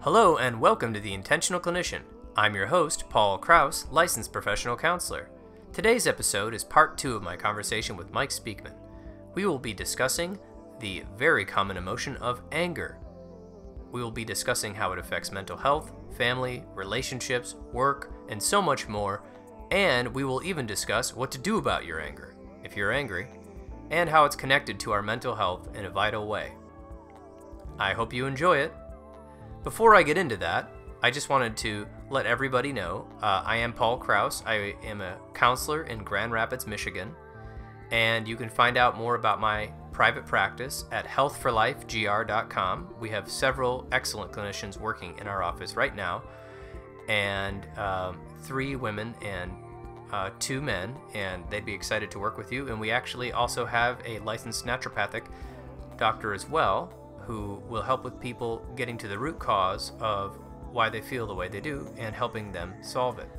Hello and welcome to The Intentional Clinician. I'm your host, Paul Krauss, licensed professional counselor. Today's episode is part 2 of my conversation with Mike Speakman. We will be discussing the very common emotion of anger. We will be discussing how it affects mental health, family, relationships, work, and so much more, and we will even discuss what to do about your anger, if you're angry, and how it's connected to our mental health in a vital way. I hope you enjoy it. Before I get into that, I just wanted to let everybody know I am Paul Krauss. I am a counselor in Grand Rapids, Michigan, and you can find out more about my private practice at healthforlifegr.com. We have several excellent clinicians working in our office right now, and 3 women and 2 men, and they'd be excited to work with you. And we actually also have a licensed naturopathic doctor as well, who will help with people getting to the root cause of why they feel the way they do and helping them solve it.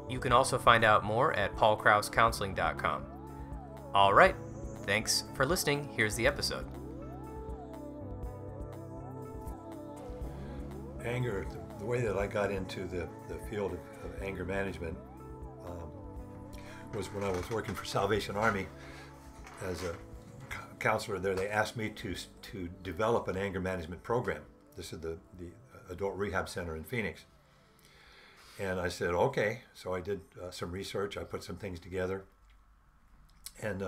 You can also find out more at paulkrauscounseling.com. All right, thanks for listening. Here's the episode. Anger, the way that I got into the field of anger management was when I was working for Salvation Army as a counselor there. They asked me to develop an anger management program. This is the adult rehab center in Phoenix. And I said, okay. So I did some research. I put some things together. And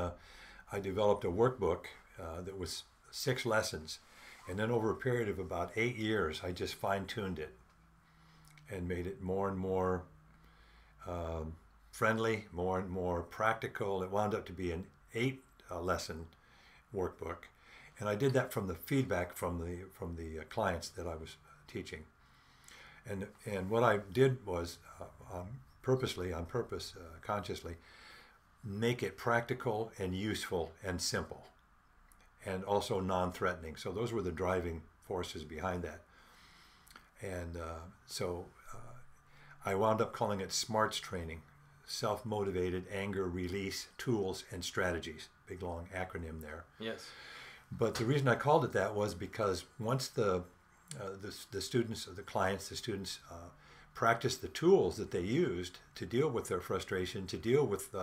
I developed a workbook that was 6 lessons. And then over a period of about 8 years, I just fine-tuned it and made it more and more friendly, more and more practical. It wound up to be an 8-lesson workbook, and I did that from the feedback from the clients that I was teaching. And what I did was consciously make it practical and useful and simple, and also non-threatening. So those were the driving forces behind that. And so I wound up calling it SMARTS training: self-motivated anger release tools and strategies. Big long acronym there. Yes. But the reason I called it that was because once the students, the clients, the students practiced the tools that they used to deal with their frustration, to deal with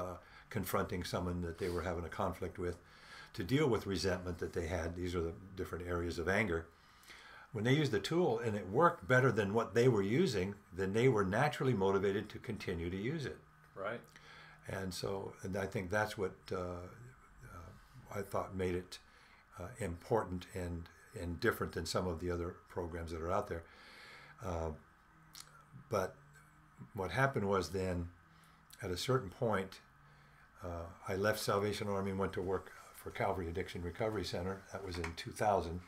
confronting someone that they were having a conflict with, to deal with resentment that they had. These are the different areas of anger. When they used the tool and it worked better than what they were using, then they were naturally motivated to continue to use it. Right. And so, and I think that's what I thought made it important and different than some of the other programs that are out there. But what happened was then, at a certain point, I left Salvation Army and went to work for Calvary Addiction Recovery Center. That was in 2000,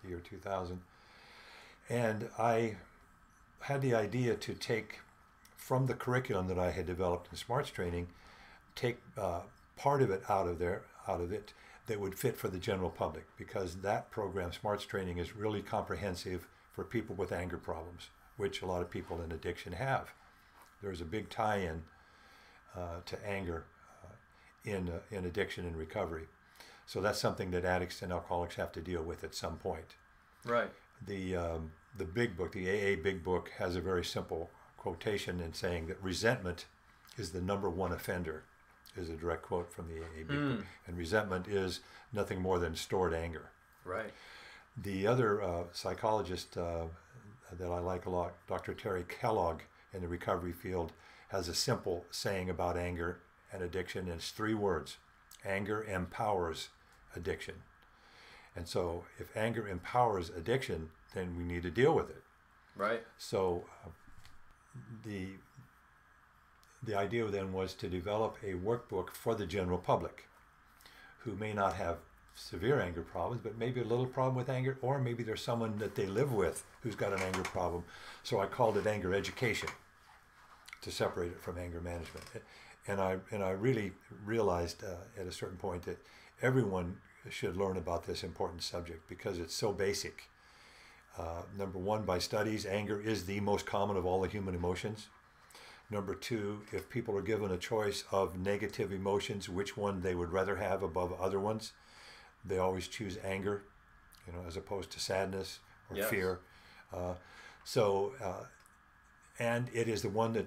the year 2000. And I had the idea to take from the curriculum that I had developed in SMARTS training, take part of it out of it that would fit for the general public, because that program, SMARTS training, is really comprehensive for people with anger problems, which a lot of people in addiction have. There's a big tie-in to anger in addiction and recovery. So that's something that addicts and alcoholics have to deal with at some point. Right. The big book, the AA Big Book, has a very simple quotation in saying that resentment is the #1 offender, is a direct quote from the AA Big Book. And resentment is nothing more than stored anger. Right. The other psychologist that I like a lot, Dr. Terry Kellogg, in the recovery field, has a simple saying about anger and addiction, and it's 3 words: anger empowers addiction. And so if anger empowers addiction, then we need to deal with it. Right. So the idea then was to develop a workbook for the general public who may not have severe anger problems, but maybe a little problem with anger, or maybe there's someone that they live with who's got an anger problem. So I called it anger education to separate it from anger management. And I really realized at a certain point that everyone should learn about this important subject because it's so basic. Number 1, by studies, anger is the most common of all the human emotions. Number 2, if people are given a choice of negative emotions, which one they would rather have above other ones, they always choose anger, as opposed to sadness or fear. And it is the one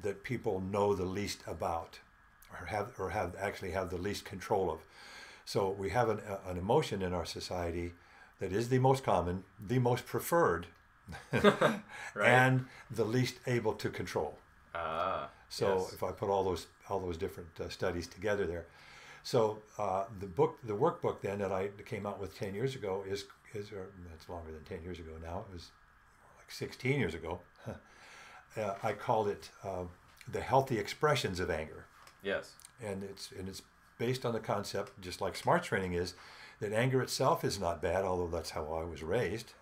that people know the least about, or have the least control of. So we have an emotion in our society that is the most common, the most preferred, Right. and the least able to control. So yes. if I put all those different studies together there, so the workbook then that came out with 10 years ago is or it's longer than 10 years ago now. It was more like 16 years ago. I called it the healthy expressions of anger. Yes. And it's based on the concept, just like SMART training is, that anger itself is not bad, although that's how I was raised.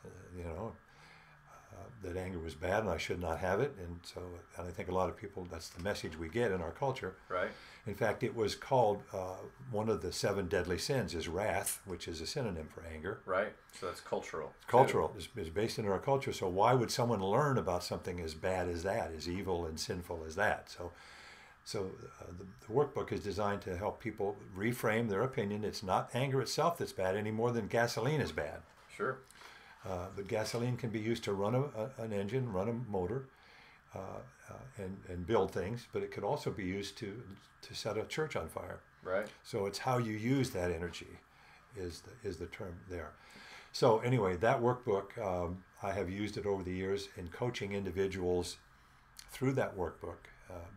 That anger was bad and I should not have it, and I think a lot of people, that's the message we get in our culture. Right. In fact, it was called one of the 7 deadly sins is wrath, which is a synonym for anger. Right. So that's cultural. It's cultural. It's based in our culture. So why would someone learn about something as bad as that, as evil and sinful as that? So the workbook is designed to help people reframe their opinion. It's not anger itself that's bad any more than gasoline is bad. Sure. But gasoline can be used to run an engine, run a motor, and build things. But it could also be used to set a church on fire. Right. So it's how you use that energy is the term there. So anyway, that workbook, I have used it over the years in coaching individuals through that workbook.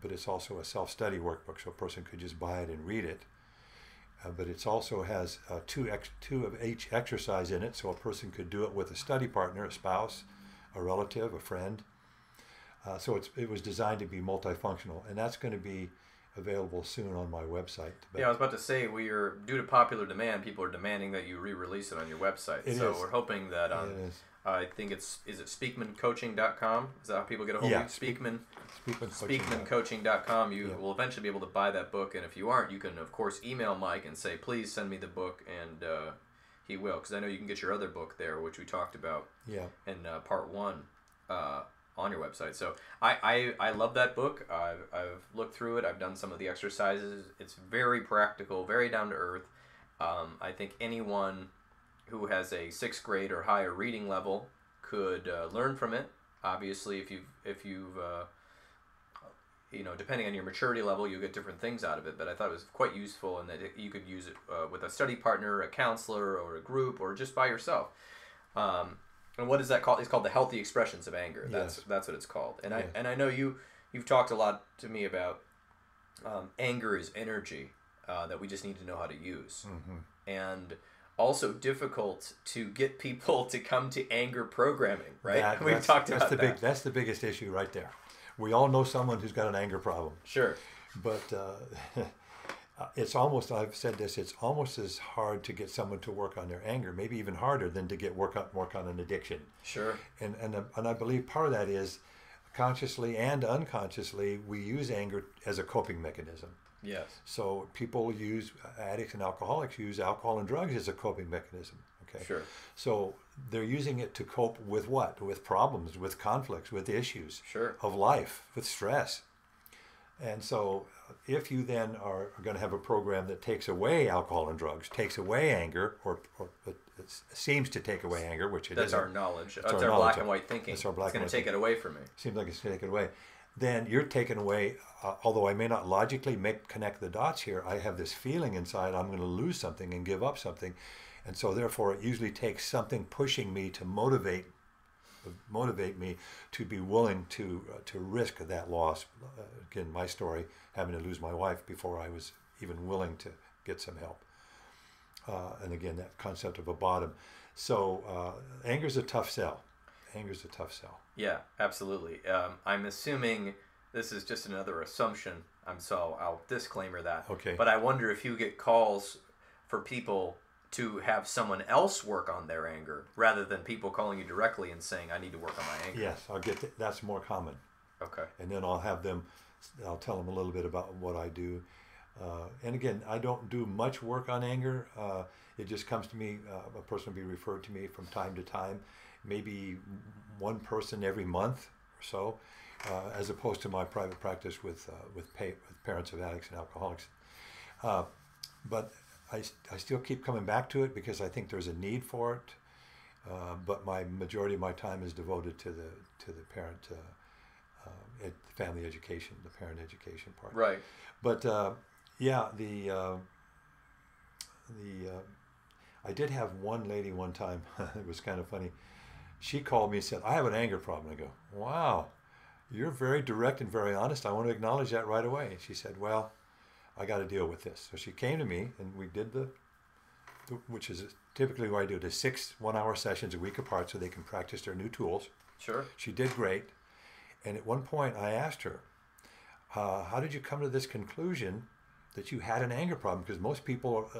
But it's also a self-study workbook, so a person could just buy it and read it. But it also has two of each exercise in it, so a person could do it with a study partner, a spouse, a relative, a friend. So it was designed to be multifunctional, and that's going to be available soon on my website. Yeah, I was about to say, due to popular demand, people are demanding that you re-release it on your website. We're hoping that I think is it speakmancoaching.com? Is that how people get a hold of you? Speakmancoaching.com. You will eventually be able to buy that book, and if you aren't, you can, of course, email Mike and say, please send me the book, and he will, because I know you can get your other book there, which we talked about in part 1 on your website. So I love that book. I've looked through it. I've done some of the exercises. It's very practical, very down to earth. I think anyone who has a 6th grade or higher reading level could learn from it. Obviously, if you've depending on your maturity level, you get different things out of it. But I thought it was quite useful, and that you could use it with a study partner, a counselor, or a group, or just by yourself. And what is that called? It's called the Healthy Expressions of Anger. That's what it's called. And I know you've talked a lot to me about anger is energy that we just need to know how to use. Mm-hmm. And also difficult to get people to come to anger programming, right? We've talked about that. That's the biggest issue right there. We all know someone who's got an anger problem. Sure. But it's almost, I've said this, it's almost as hard to get someone to work on their anger, maybe even harder than to get work on an addiction. Sure. And I believe part of that is consciously and unconsciously we use anger as a coping mechanism. Yes. So addicts and alcoholics use alcohol and drugs as a coping mechanism. Okay. Sure. So they're using it to cope with what? With problems, with conflicts, with issues of life, with stress. And so if you then are going to have a program that takes away alcohol and drugs, takes away anger, or it seems to take away anger, which it isn't. That's our knowledge. That's our black and white thinking. That's our black and white thinking. It's going to take it away from me. Seems like it's going to take it away. Then you're taken away, although I may not logically connect the dots here, I have this feeling inside I'm going to lose something and give up something. And so therefore it usually takes something pushing me to motivate me to be willing to risk that loss. Again, my story, having to lose my wife before I was even willing to get some help. And again, that concept of a bottom. So anger's a tough sell. Anger's a tough sell. Yeah, absolutely. I'm assuming this is just another assumption. So I'll disclaimer that. Okay. But I wonder if you get calls for people to have someone else work on their anger rather than people calling you directly and saying, I need to work on my anger. Yes, I'll get that's more common. Okay. And then I'll tell them a little bit about what I do. And again, I don't do much work on anger. It just comes to me, a person will be referred to me from time to time, maybe one person every month or so, as opposed to my private practice with parents of addicts and alcoholics. But I still keep coming back to it because I think there's a need for it. But my majority of my time is devoted to the parent family education, the parent education part. Right. But yeah, I did have one lady one time. It was kind of funny. She called me and said, "I have an anger problem." I go, "Wow, you're very direct and very honest. I want to acknowledge that right away." And she said, "Well, I got to deal with this." So she came to me, and we did which is typically what I do, is 6 one-hour sessions a week apart so they can practice their new tools. Sure. She did great. And at one point I asked her, how did you come to this conclusion that you had an anger problem? Because most people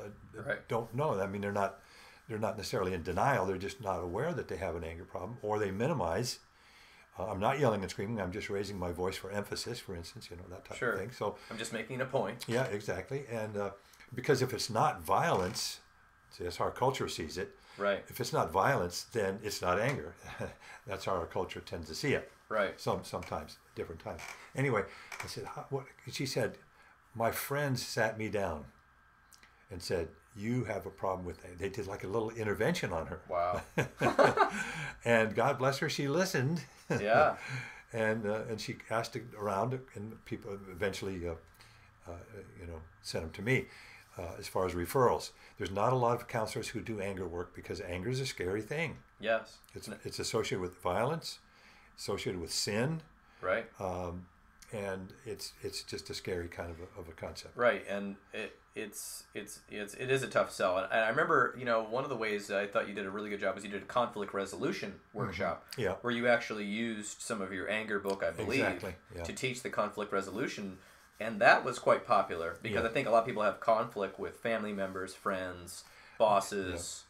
don't know. I mean, they're not necessarily in denial. They're just not aware that they have an anger problem, or they minimize. I'm not yelling and screaming. I'm just raising my voice for emphasis, for instance, that type of thing. So I'm just making a point. Yeah, exactly. And because if it's not violence, see, that's how our culture sees it. Right. If it's not violence, then it's not anger. That's how our culture tends to see it. Right. Sometimes, different times. Anyway, I said, what? She said, my friends sat me down and said, "You have a problem with that." They did like a little intervention on her. Wow. And God bless her, she listened. Yeah. And she asked around, and people eventually, sent them to me. As far as referrals, there's not a lot of counselors who do anger work because anger is a scary thing. Yes. It's associated with violence, associated with sin. Right. And it's just a scary kind of a concept. Right, and it is a tough sell. And I remember, one of the ways I thought you did a really good job was you did a conflict resolution workshop. Mm-hmm. Yeah. Where you actually used some of your anger book, I believe, exactly. Yeah. to teach the conflict resolution. And that was quite popular because I think a lot of people have conflict with family members, friends, bosses,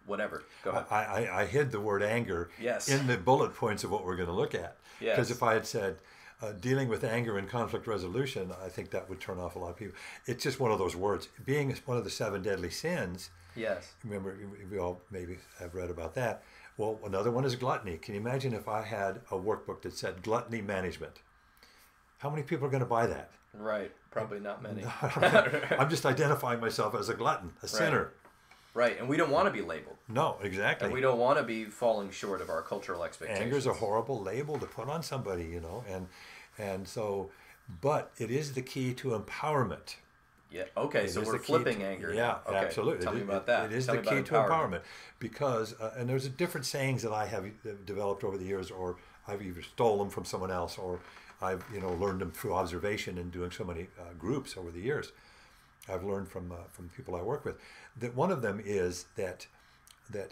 whatever. Go ahead. I hid the word anger in the bullet points of what we're going to look at. Because if I had said dealing with anger and conflict resolution, I think that would turn off a lot of people. It's just one of those words. Being one of the 7 deadly sins. Yes. Remember, we all maybe have read about that. Well, another one is gluttony. Can you imagine if I had a workbook that said gluttony management? How many people are going to buy that? Right. Probably not many. I'm just identifying myself as a glutton, a sinner. Right. And we don't want to be labeled. No, exactly. And we don't want to be falling short of our cultural expectations. Anger is a horrible label to put on somebody, and so, but it is the key to empowerment. Yeah. Okay. So we're flipping anger. Yeah, okay. absolutely. Tell me about that. It is the key to empowerment because, and there's different sayings that I have developed over the years, or I've either stole them from someone else, or I've learned them through observation and doing so many groups over the years. I've learned from people I work with that one of them is that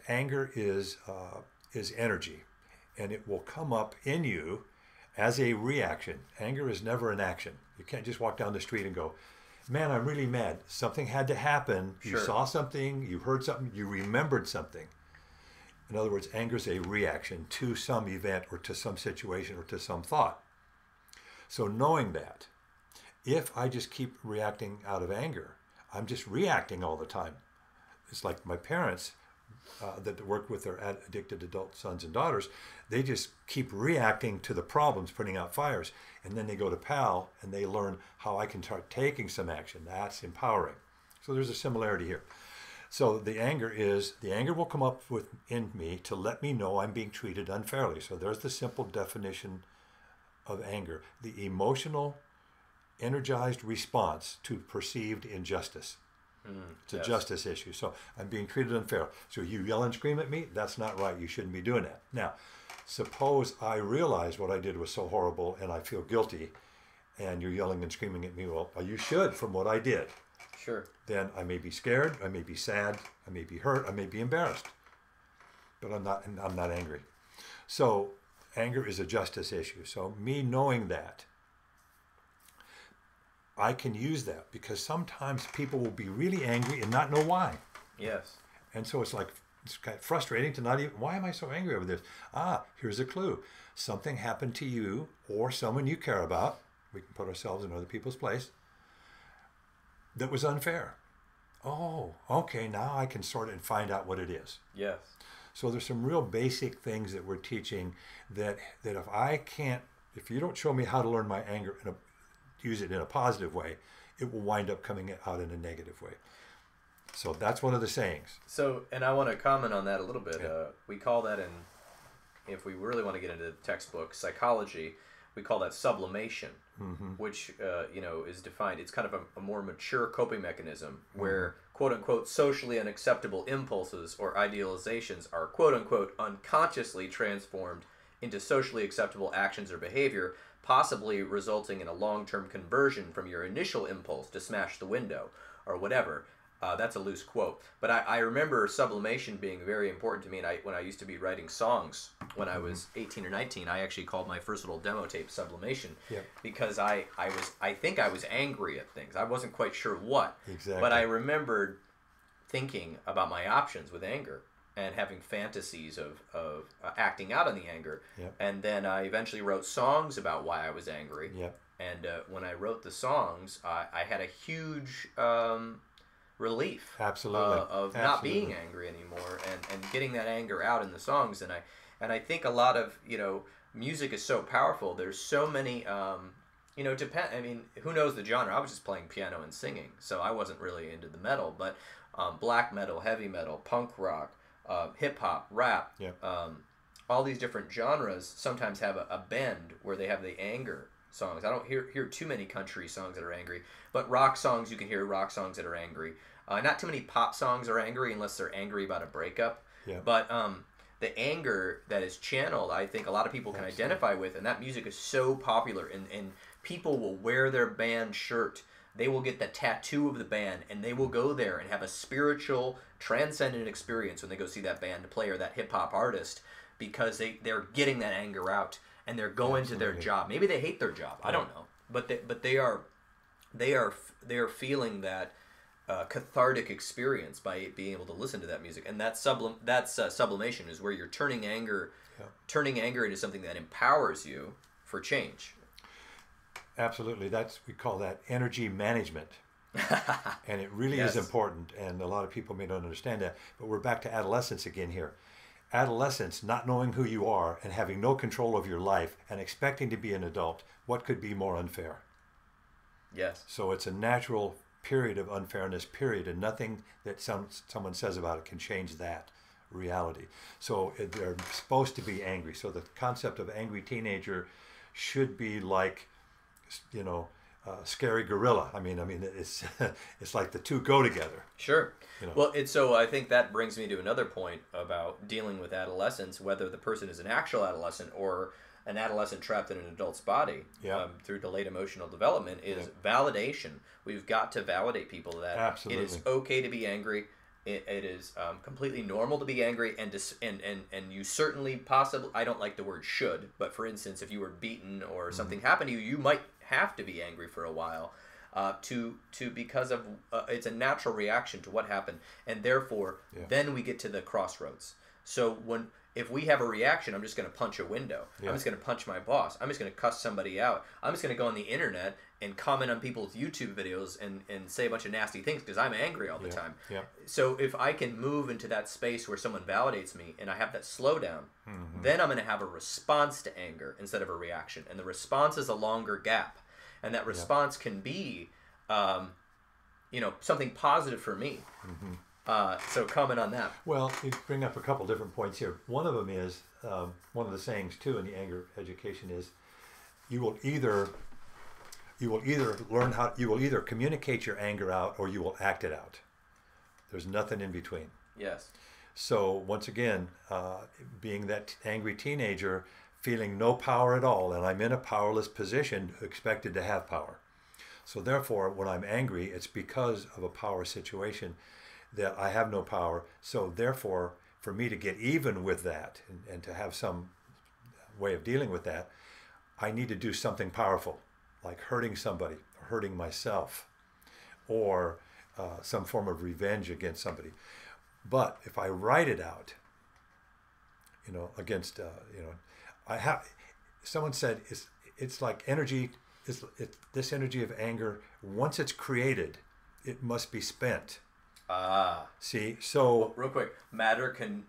anger is energy, and it will come up in you as a reaction. Anger is never an action. You can't just walk down the street and go, "Man, I'm really mad." Something had to happen. You saw something, you heard something, you remembered something. In other words, anger is a reaction to some event or to some situation or to some thought. So knowing that, if I just keep reacting out of anger, I'm just reacting all the time. It's like my parents that work with their addicted adult sons and daughters, they just keep reacting to the problems, putting out fires. And then they go to PAL and they learn how I can start taking some action. That's empowering. So there's a similarity here. So the anger will come up in me to let me know I'm being treated unfairly. So there's the simple definition of anger, the emotional, energized response to perceived injustice. It's a justice issue. So I'm being treated unfair. So you yell and scream at me? That's not right. You shouldn't be doing that. Now, suppose I realize what I did was so horrible and I feel guilty and you're yelling and screaming at me. Well, you should from what I did. Sure. Then I may be scared, I may be sad, I may be hurt, I may be embarrassed. But I'm not angry. So anger is a justice issue. So me knowing that, I can use that because sometimes people will be really angry and not know why. Yes. And so it's kind of frustrating to not even, why am I so angry over this? Here's a clue. Something happened to you or someone you care about, we can put ourselves in other people's place, that was unfair. Oh, okay, now I can sort it and find out what it is. Yes. So there's some real basic things that we're teaching that if you don't show me how to learn my anger use it in a positive way, it will wind up coming out in a negative way. So that's one of the sayings. So, and I want to comment on that a little bit. Yeah. We call that if we really want to get into the textbook psychology, we call that sublimation, which is defined. It's kind of a more mature coping mechanism where quote unquote socially unacceptable impulses or idealizations are quote unquote unconsciously transformed into socially acceptable actions or behavior, possibly resulting in a long-term conversion from your initial impulse to smash the window or whatever. That's a loose quote, but I remember sublimation being very important to me. And when I used to be writing songs when I was 18 or 19, I actually called my first little demo tape sublimation, because I think I was angry at things. I wasn't quite sure what, but I remembered thinking about my options with anger and having fantasies of acting out on the anger. And then I eventually wrote songs about why I was angry. And when I wrote the songs, I had a huge relief of not being angry anymore and getting that anger out in the songs. And I think a lot of music is so powerful. There's so many I mean, who knows the genre? I was just playing piano and singing, so I wasn't really into the metal, but black metal, heavy metal, punk rock, hip hop, rap, all these different genres sometimes have a bend where they have the anger songs. I don't hear too many country songs that are angry, but rock songs, you can hear rock songs that are angry. Not too many pop songs are angry unless they're angry about a breakup. But the anger that is channeled, I think a lot of people can identify with, and that music is so popular, and people will wear their band shirt. They will get the tattoo of the band, and they will go there and have a spiritual, transcendent experience when they go see that band play or that hip-hop artist, because they're getting that anger out, and they're going to their job. Maybe they hate their job. I don't know. But they are feeling that cathartic experience by being able to listen to that music, and that's sublimation, is where you're turning anger into something that empowers you for change. Absolutely, we call that energy management, and it really is important. And a lot of people may not understand that. But we're back to adolescence again here. Adolescence, not knowing who you are and having no control of your life and expecting to be an adult. What could be more unfair? Yes. So it's a natural period of unfairness, and nothing that someone says about it can change that reality. So they're supposed to be angry. So the concept of angry teenager should be like, scary gorilla. I mean, it's it's like the two go together. Sure. Well, so I think that brings me to another point about dealing with adolescence, whether the person is an actual adolescent or an adolescent trapped in an adult's body through delayed emotional development, is validation. We've got to validate people that it is okay to be angry. It is completely normal to be angry, and you certainly possibly, I don't like the word should, but for instance, if you were beaten or something happened to you, you might have to be angry for a while, because of it's a natural reaction to what happened, and therefore then we get to the crossroads. So if we have a reaction, I'm just going to punch a window. I'm just going to punch my boss. I'm just going to cuss somebody out. I'm just going to go on the internet and comment on people's YouTube videos and say a bunch of nasty things because I'm angry all the time. So if I can move into that space where someone validates me and I have that slowdown, then I'm going to have a response to anger instead of a reaction. And the response is a longer gap. And that response can be, something positive for me. So comment on that. Well, you bring up a couple different points here. One of them is, one of the sayings too in the anger education is, you will either communicate your anger out or you will act it out. There's nothing in between. Yes. So once again, being that angry teenager, feeling no power at all, and I'm in a powerless position, expected to have power. So therefore, when I'm angry, it's because of a power situation that I have no power. So therefore, for me to get even with that and to have some way of dealing with that, I need to do something powerful, like hurting somebody, or hurting myself, or some form of revenge against somebody. But if I write it out, against, someone said it's like energy, this energy of anger, once it's created, it must be spent. See, so well, real quick, matter can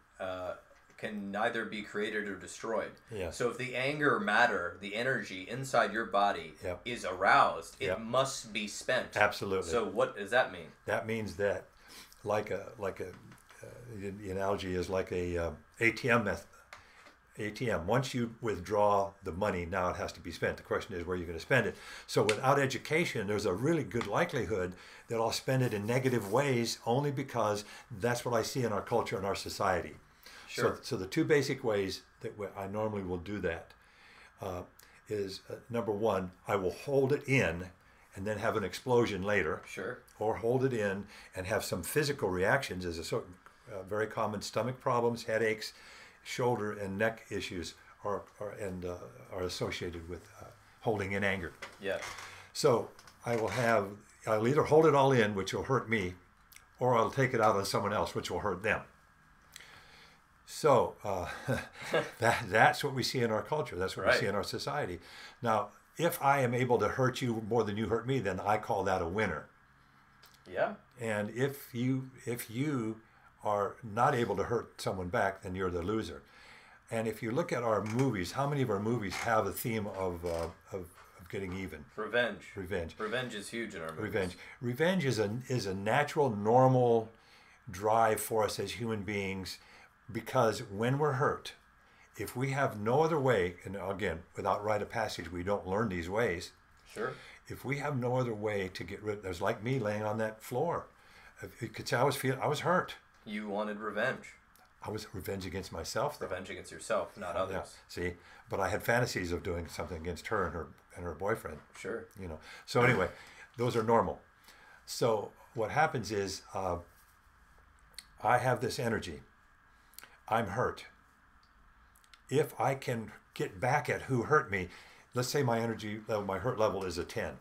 neither be created or destroyed. So if the anger matter, the energy inside your body is aroused, it must be spent. Absolutely. So what does that mean? That means that the analogy is like a ATM method. ATM. Once you withdraw the money, now it has to be spent. The question is where you're going to spend it. So without education, there's a really good likelihood that I'll spend it in negative ways only because that's what I see in our culture and our society. Sure. So the two basic ways that I normally will do that is number one, I will hold it in and then have an explosion later. Sure. Or hold it in and have some physical reactions as a certain very common stomach problems, headaches, shoulder and neck issues are associated with holding in anger. Yeah. So I'll either hold it all in, which will hurt me, or I'll take it out on someone else, which will hurt them. So that's what we see in our culture. That's what we see in our society. Now, if I am able to hurt you more than you hurt me, then I call that a winner. Yeah. And if you are not able to hurt someone back, then you're the loser. And if you look at our movies, how many of our movies have a theme of getting even? Revenge. Revenge. Revenge is huge in our movies. Revenge is a natural, normal drive for us as human beings, because when we're hurt, if we have no other way, and again, without rite of passage, we don't learn these ways. Sure. If we have no other way to get rid, there's like me laying on that floor. You could say I was hurt. You wanted revenge. I was revenge against myself, though. Revenge against yourself, not others. Yeah. See, but I had fantasies of doing something against her and her boyfriend. Sure. So anyway, those are normal. So what happens is I have this energy. I'm hurt. If I can get back at who hurt me, let's say my energy level, my hurt level is a 10,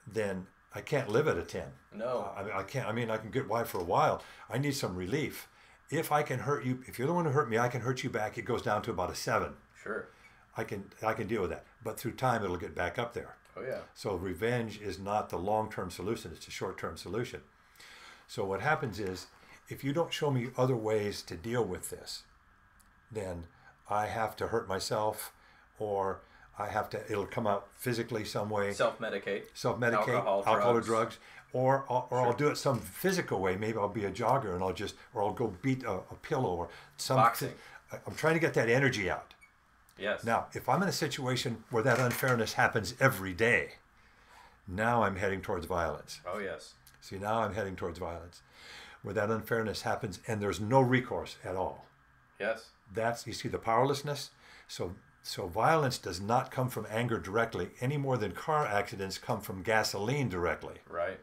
then I can't live at a 10. No. I can't. I can get by for a while. I need some relief. If I can hurt you, if you're the one who hurt me, I can hurt you back. It goes down to about a 7. Sure. I can deal with that. But through time, it'll get back up there. Oh, yeah. So revenge is not the long-term solution. It's a short-term solution. So what happens is, if you don't show me other ways to deal with this, then I have to hurt myself, or it'll come out physically some way. Self-medicate. Alcohol or drugs. Or I'll do it some physical way. Maybe I'll be a jogger and I'll go beat a pillow or some. Boxing. I'm trying to get that energy out. Yes. Now, if I'm in a situation where that unfairness happens every day, now I'm heading towards violence. Oh, yes. See, now I'm heading towards violence, where that unfairness happens and there's no recourse at all. Yes. You see the powerlessness. So violence does not come from anger directly any more than car accidents come from gasoline directly. Right.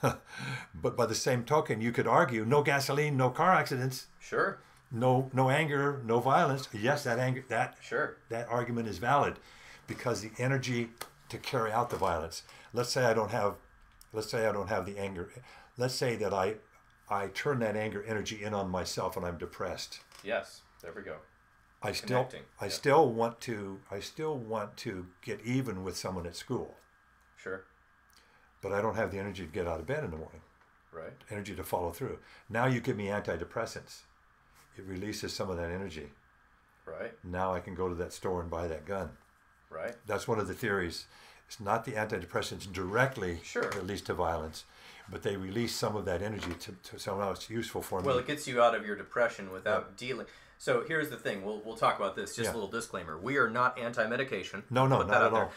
But by the same token, you could argue no gasoline, no car accidents. Sure. No anger, no violence. Yes, that argument is valid, because the energy to carry out the violence. Let's say I don't have the anger. Let's say that I turn that anger energy in on myself and I'm depressed. Yes. There we go. I still want to get even with someone at school. Sure. But I don't have the energy to get out of bed in the morning. Right. Energy to follow through. Now you give me antidepressants. It releases some of that energy. Right. Now I can go to that store and buy that gun. Right. That's one of the theories. It's not the antidepressants directly Sure. that leads to violence, but they release some of that energy to someone else useful for me. Well, it gets you out of your depression without dealing. So here's the thing. We'll talk about this. Just a little disclaimer. We are not anti-medication. No, not at all.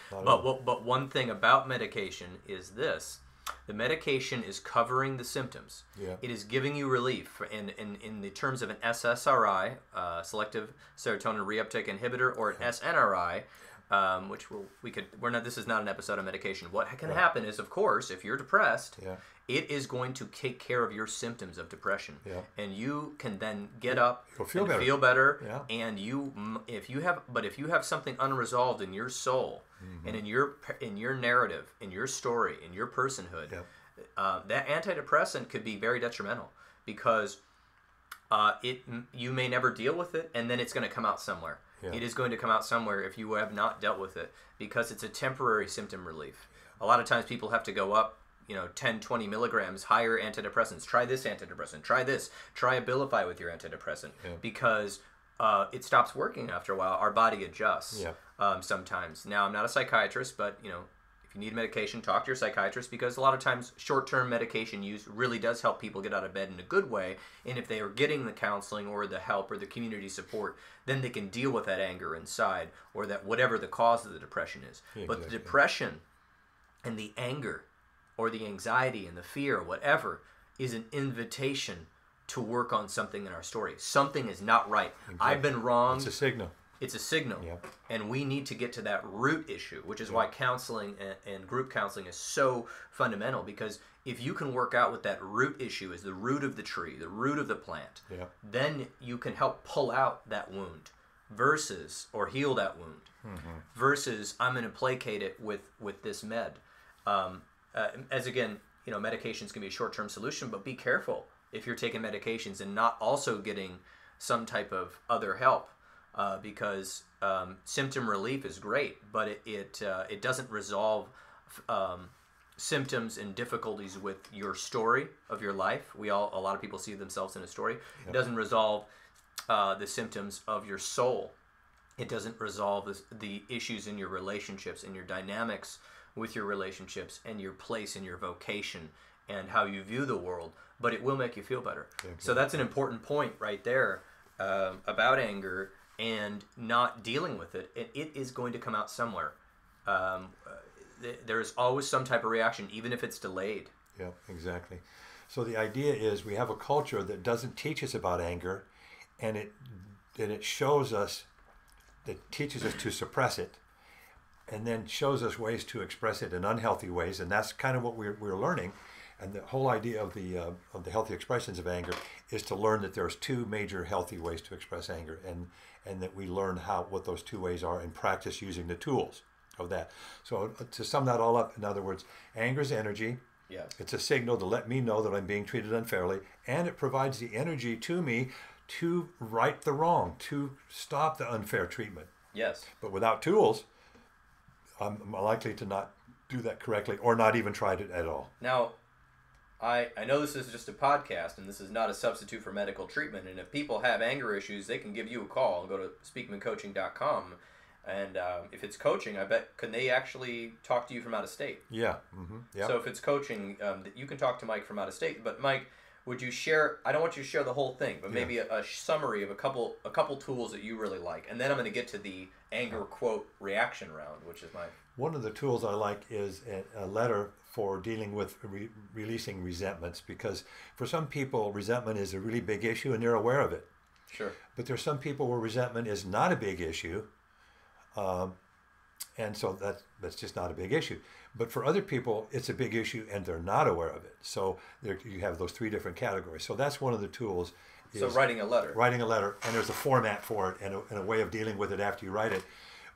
But one thing about medication is this. The medication is covering the symptoms. Yeah. It is giving you relief. In the terms of an SSRI, selective serotonin reuptake inhibitor, or an SNRI, this is not an episode of medication. What can happen is, of course, if you're depressed, it is going to take care of your symptoms of depression, and you can then get up and feel better. Yeah. And if you have something unresolved in your soul, and in your narrative, in your story, in your personhood, that antidepressant could be very detrimental, because you may never deal with it, and then it's going to come out somewhere. Yeah. It is going to come out somewhere if you have not dealt with it, because it's a temporary symptom relief. A lot of times people have to go up 10, 20 milligrams higher antidepressants. Try this antidepressant. Try this. Try Abilify with your antidepressant, because it stops working after a while. Our body adjusts sometimes. Now, I'm not a psychiatrist, but if you you need medication, talk to your psychiatrist, because a lot of times short-term medication use really does help people get out of bed in a good way. And if they are getting the counseling or the help or the community support, then they can deal with that anger inside, or that whatever the cause of the depression is. Yeah, but the exactly. depression and the anger or the anxiety and the fear or whatever is an invitation to work on something in our story. Something is not right. Exactly. I've been wronged. It's a signal. It's a signal. Yep. And we need to get to that root issue, which is why counseling and group counseling is so fundamental, because if you can work out what that root issue is, the root of the tree, the root of the plant, Yep. then you can help pull out that wound versus, or heal that wound, versus I'm going to placate it with this med. As again, medications can be a short-term solution, but be careful if you're taking medications and not also getting some type of other help. Because symptom relief is great, but it doesn't resolve symptoms and difficulties with your story of your life. A lot of people see themselves in a story. It doesn't resolve the symptoms of your soul. It doesn't resolve the issues in your relationships and your dynamics with your relationships and your place and your vocation and how you view the world. But it will make you feel better. Exactly. So that's an important point right there about anger and not dealing with it. It is going to come out somewhere. There's always some type of reaction, even if it's delayed. Yeah, exactly. So the idea is we have a culture that doesn't teach us about anger, and it shows us, that teaches us to suppress it, and then shows us ways to express it in unhealthy ways, and that's kind of what we're learning. And the whole idea of the healthy expressions of anger is to learn that there's two major healthy ways to express anger, and that we learn what those two ways are and practice using the tools of that. So to sum that all up, in other words, anger is energy. Yes. It's a signal to let me know that I'm being treated unfairly, and it provides the energy to me to right the wrong, to stop the unfair treatment. Yes. But without tools, I'm likely to not do that correctly or not even try it at all. Now, I know this is just a podcast, and this is not a substitute for medical treatment. And if people have anger issues, they can give you a call and go to speakmancoaching.com. And if it's coaching, I bet, can they actually talk to you from out of state? Yeah. Mm-hmm. Yep. So if it's coaching, you can talk to Mike from out of state. But Mike, would you share? I don't want you to share the whole thing, but maybe a summary of a couple tools that you really like, and then I'm going to get to the anger quote reaction round, which is my. One of the tools I like is a letter for dealing with releasing resentments, because for some people resentment is a really big issue and they're aware of it. Sure. But there's some people where resentment is not a big issue, and so that's just not a big issue. But for other people, it's a big issue and they're not aware of it. So you have those three different categories. So that's one of the tools. So writing a letter. Writing a letter, and there's a format for it and a way of dealing with it after you write it.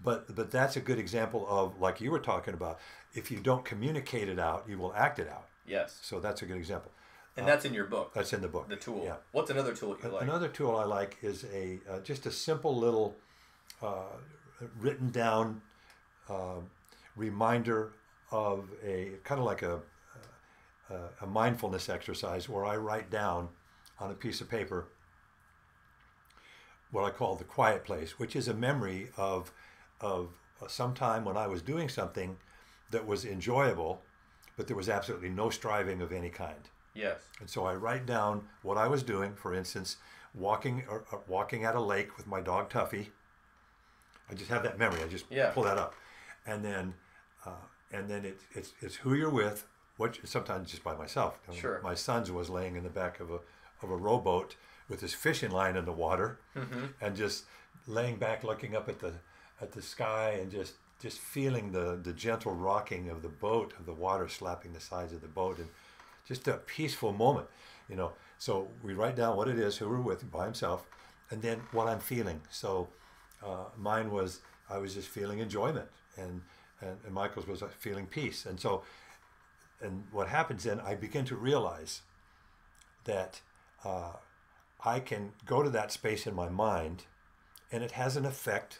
But that's a good example of, like you were talking about, if you don't communicate it out, you will act it out. Yes. So that's a good example. And that's in your book. That's in the book. The tool. Yeah. What's another tool you like? Another tool I like is just a simple little written down reminder of a kind of like a mindfulness exercise where I write down on a piece of paper what I call the quiet place, which is a memory of some time when I was doing something that was enjoyable, but there was absolutely no striving of any kind. Yes. And so I write down what I was doing. For instance, walking at a lake with my dog Tuffy. I just have that memory. I just pull that up, and then it's who you're with. Sometimes just by myself. Sure. My son's was laying in the back of a rowboat with his fishing line in the water, and just laying back, looking up at the sky, and just feeling the gentle rocking of the boat, of the water slapping the sides of the boat, and just a peaceful moment, So we write down what it is, who we're with, by himself, and then what I'm feeling. So mine was, I was just feeling enjoyment, and Michael's was feeling peace. And so, and what happens then, I begin to realize that I can go to that space in my mind, and it has an effect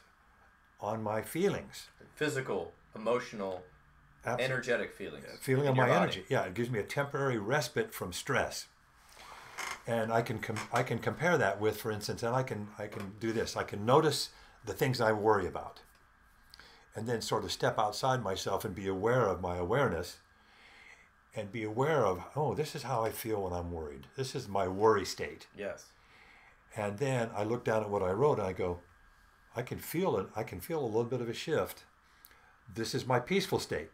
on my feelings. Physical, emotional, energetic feelings. Feeling of my energy. Yeah, it gives me a temporary respite from stress. And I can compare that with, for instance, and I can do this. I can notice the things I worry about. and then sort of step outside myself and be aware of my awareness, and be aware of, oh, this is how I feel when I'm worried. This is my worry state. Yes. And then I look down at what I wrote and I go, I can feel it. I can feel a little bit of a shift. This is my peaceful state.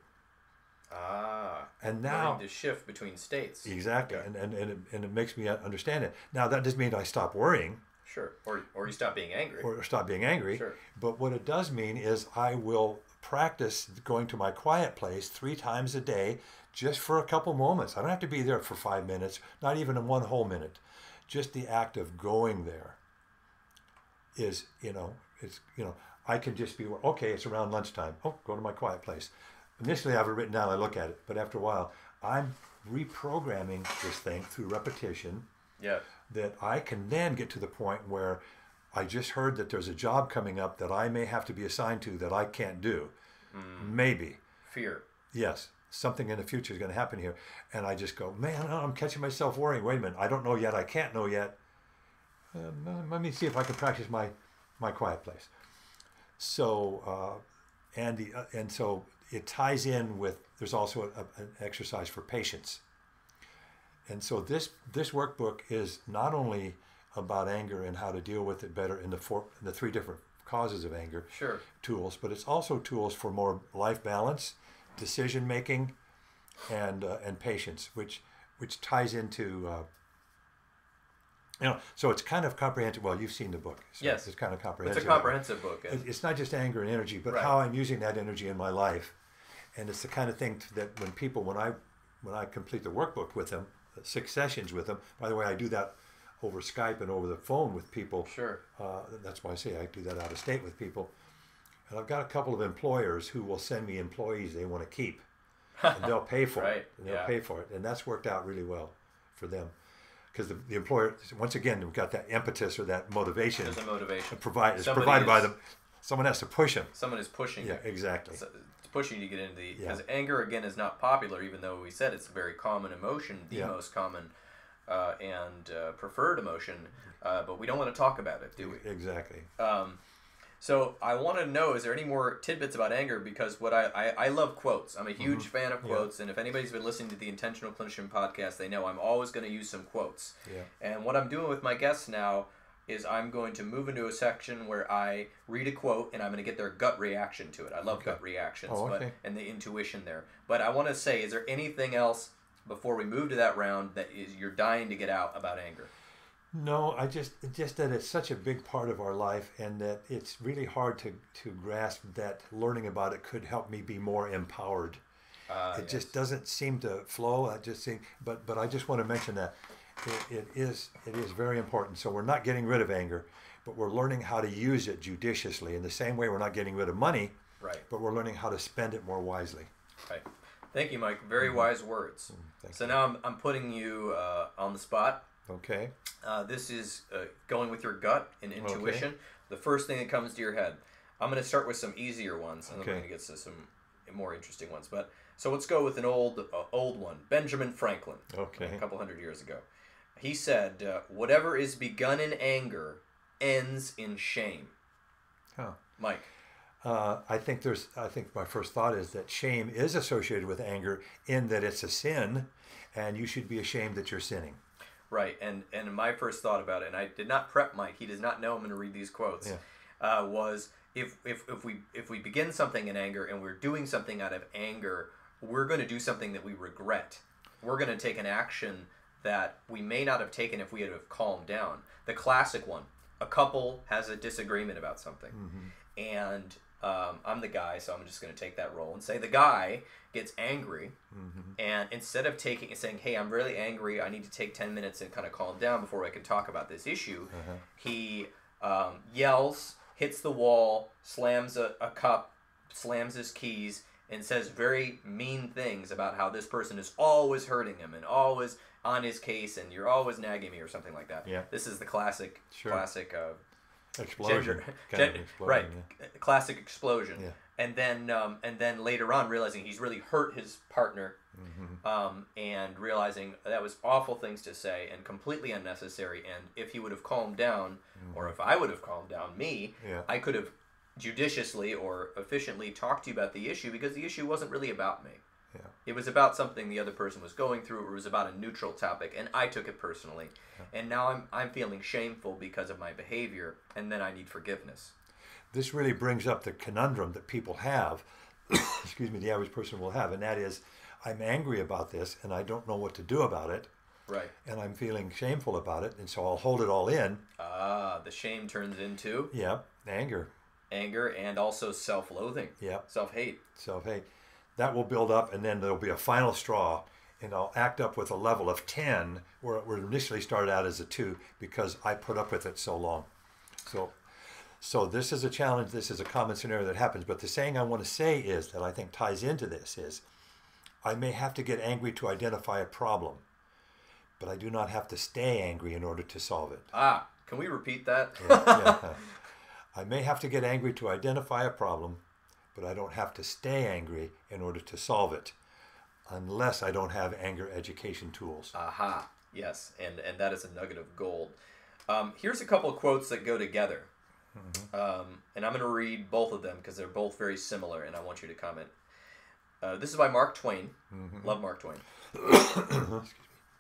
And now learning to shift between states. Exactly. Yeah. And it makes me understand it. Now that doesn't mean I stop worrying. Sure. Or you stop being angry. Or stop being angry. Sure. But what it does mean is I will practice going to my quiet place 3 times a day just for a couple moments. I don't have to be there for 5 minutes, not even in 1 whole minute. Just the act of going there is, I can just be, okay, it's around lunchtime. Oh, go to my quiet place. Initially, I have it written down, I look at it, but after a while, I'm reprogramming this thing through repetition. Yeah. That I can then get to the point where I just heard that there's a job coming up that I may have to be assigned to that I can't do. Maybe. Fear. Yes. Something in the future is going to happen here. And I just go, man, I'm catching myself worrying. Wait a minute. I don't know yet. I can't know yet. Let me see if I can practice my quiet place. So, and so it ties in with, there's also an exercise for patience. And so this workbook is not only about anger and how to deal with it better in the 3 different causes of anger tools, but it's also tools for more life balance, decision making, and patience, which ties into so it's kind of comprehensive. Well, you've seen the book. So yes, it's kind of comprehensive. It's a comprehensive book. It's not just anger and energy, but how I'm using that energy in my life, and it's the kind of thing that when I complete the workbook with them, 6 sessions with them. By the way, I do that over Skype and over the phone with people. Sure. That's why I say I do that out of state with people. And I've got a couple of employers who will send me employees they want to keep, and they'll pay for it. And they'll pay for it, and that's worked out really well for them, because the employer, once again, we've got that impetus or that motivation. There's a motivation. It's provided by them. Someone has to push them. Someone is pushing. Yeah, exactly. It's pushing you to get into because anger again is not popular, even though we said it's a very common emotion, the most common and preferred emotion, but we don't want to talk about it, do we? Exactly. So I want to know, is there any more tidbits about anger? Because what I love quotes. I'm a huge fan of quotes, and if anybody's been listening to the Intentional Clinician podcast, they know I'm always going to use some quotes. Yeah. And what I'm doing with my guests now is I'm going to move into a section where I read a quote and I'm going to get their gut reaction to it. I love gut reactions and the intuition there. But I want to say, is there anything else before we move to that round that you're dying to get out about anger? No, just that it's such a big part of our life, and that it's really hard to grasp that learning about it could help me be more empowered. It just doesn't seem to flow. But I just want to mention that it is very important. So we're not getting rid of anger, but we're learning how to use it judiciously. In the same way, we're not getting rid of money, but we're learning how to spend it more wisely. Right. Thank you, Mike. Very wise words. So now I'm putting you on the spot. Okay. This is going with your gut and intuition. Okay. The first thing that comes to your head. I'm going to start with some easier ones, and then we're going to get to some more interesting ones. But so let's go with an old one. Benjamin Franklin. Okay. A couple hundred years ago. He said, "Whatever is begun in anger ends in shame." Huh. Mike. I think my first thought is that shame is associated with anger, in that it's a sin, and you should be ashamed that you're sinning. Right, and my first thought about it, and I did not prep Mike. He does not know I'm going to read these quotes. Yeah. Was if we begin something in anger and we're doing something out of anger, we're going to do something that we regret. We're going to take an action that we may not have taken if we had have calmed down. The classic one: a couple has a disagreement about something, and I'm the guy, so I'm just going to take that role and say the guy gets angry, and instead of saying, "Hey, I'm really angry. I need to take 10 minutes and kind of calm down before I can talk about this issue," he yells, hits the wall, slams a cup, slams his keys, and says very mean things about how this person is always hurting him and always on his case, and you're always nagging me or something like that. Yeah. This is the classic explosion. Right. Yeah. Classic explosion. Yeah. And then later on realizing he's really hurt his partner, and realizing that was awful things to say and completely unnecessary. And if he would have calmed down, or if I would have calmed down I could have judiciously or efficiently talk to you about the issue, because the issue wasn't really about me. Yeah. It was about something the other person was going through, or it was about a neutral topic, and I took it personally. Yeah. And now I'm feeling shameful because of my behavior, and then I need forgiveness. This really brings up the conundrum that people have, excuse me, the average person will have, and that is, I'm angry about this, and I don't know what to do about it. Right. And I'm feeling shameful about it, and so I'll hold it all in. The shame turns into? Yeah, anger. Anger, and also self-loathing. Yeah. Self-hate. Self-hate. That will build up, and then there'll be a final straw, and I'll act up with a level of 10, where it initially started out as a 2, because I put up with it so long. So this is a challenge. This is a common scenario that happens. But the saying I want to say is, that I think ties into this, is, I may have to get angry to identify a problem, but I do not have to stay angry in order to solve it. Can we repeat that? Yeah. I may have to get angry to identify a problem, but I don't have to stay angry in order to solve it, unless I don't have anger education tools. Aha, yes, and that is a nugget of gold. Here's a couple of quotes that go together. Mm-hmm. And I'm going to read both of them because they're both very similar, and I want you to comment. This is by Mark Twain. Mm-hmm. Love Mark Twain.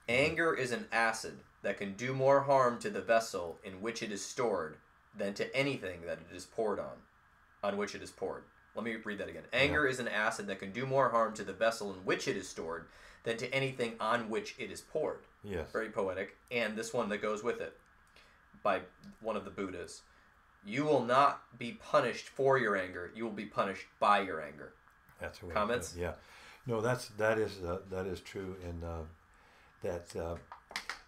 Anger is an acid that can do more harm to the vessel in which it is stored than to anything that it is poured on which it is poured. Let me read that again. Anger is an acid that can do more harm to the vessel in which it is stored than to anything on which it is poured. Yes. Very poetic. And this one that goes with it, by one of the Buddhas. You will not be punished for your anger. You will be punished by your anger. That's what comments. Yeah. No, that is true. And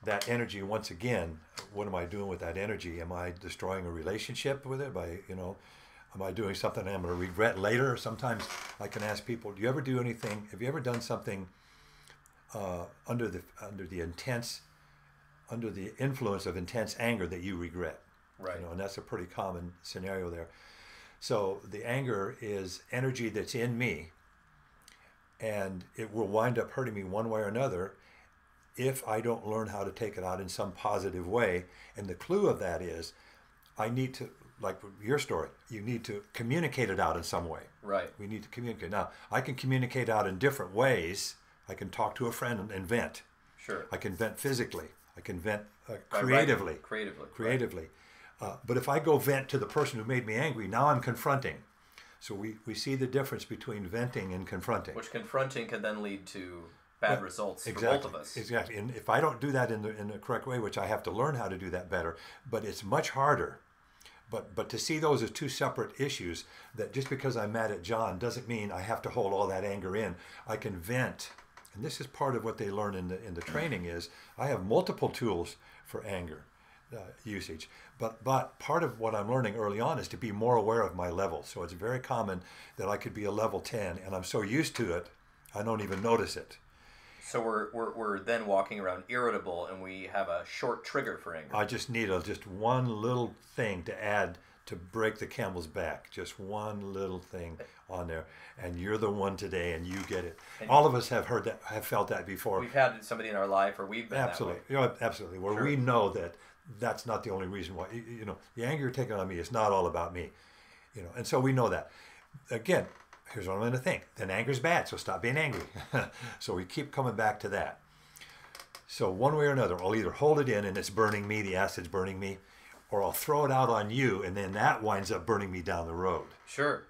that energy, once again, what am I doing with that energy? Am I destroying a relationship with it by, am I doing something I'm going to regret later? Sometimes I can ask people, do you ever do anything? Have you ever done something under the influence of intense anger that you regret? Right. And that's a pretty common scenario there. So the anger is energy that's in me, and it will wind up hurting me one way or another if I don't learn how to take it out in some positive way. And the clue of that is, I need to, like your story, you need to communicate it out in some way. Right. We need to communicate. Now, I can communicate out in different ways. I can talk to a friend and vent. Sure. I can vent physically. I can vent creatively. Creatively. But if I go vent to the person who made me angry, now I'm confronting. So we see the difference between venting and confronting. Which confronting can then lead to bad results for both of us. Exactly. And if I don't do that in the correct way, which I have to learn how to do that better, but it's much harder. But to see those as two separate issues, that just because I'm mad at John doesn't mean I have to hold all that anger in. I can vent. And this is part of what they learn in the training is I have multiple tools for anger usage. But part of what I'm learning early on is to be more aware of my level. So it's very common that I could be a level 10 and I'm so used to it, I don't even notice it. So we're then walking around irritable and we have a short trigger for anger. I just need just one little thing to add to break the camel's back. Just one little thing on there. And you're the one today and you get it. And all of us have heard that, have felt that before. We've had somebody in our life or we've been absolutely. that way. Absolutely. Where Sure. we know that that's not the only reason why, the anger you're taking on me is not all about me, and so we know that. Again, here's what I'm going to think. Then anger's bad, so stop being angry. So we keep coming back to that. So one way or another, I'll either hold it in and it's burning me, the acid's burning me, or I'll throw it out on you and then that winds up burning me down the road. Sure.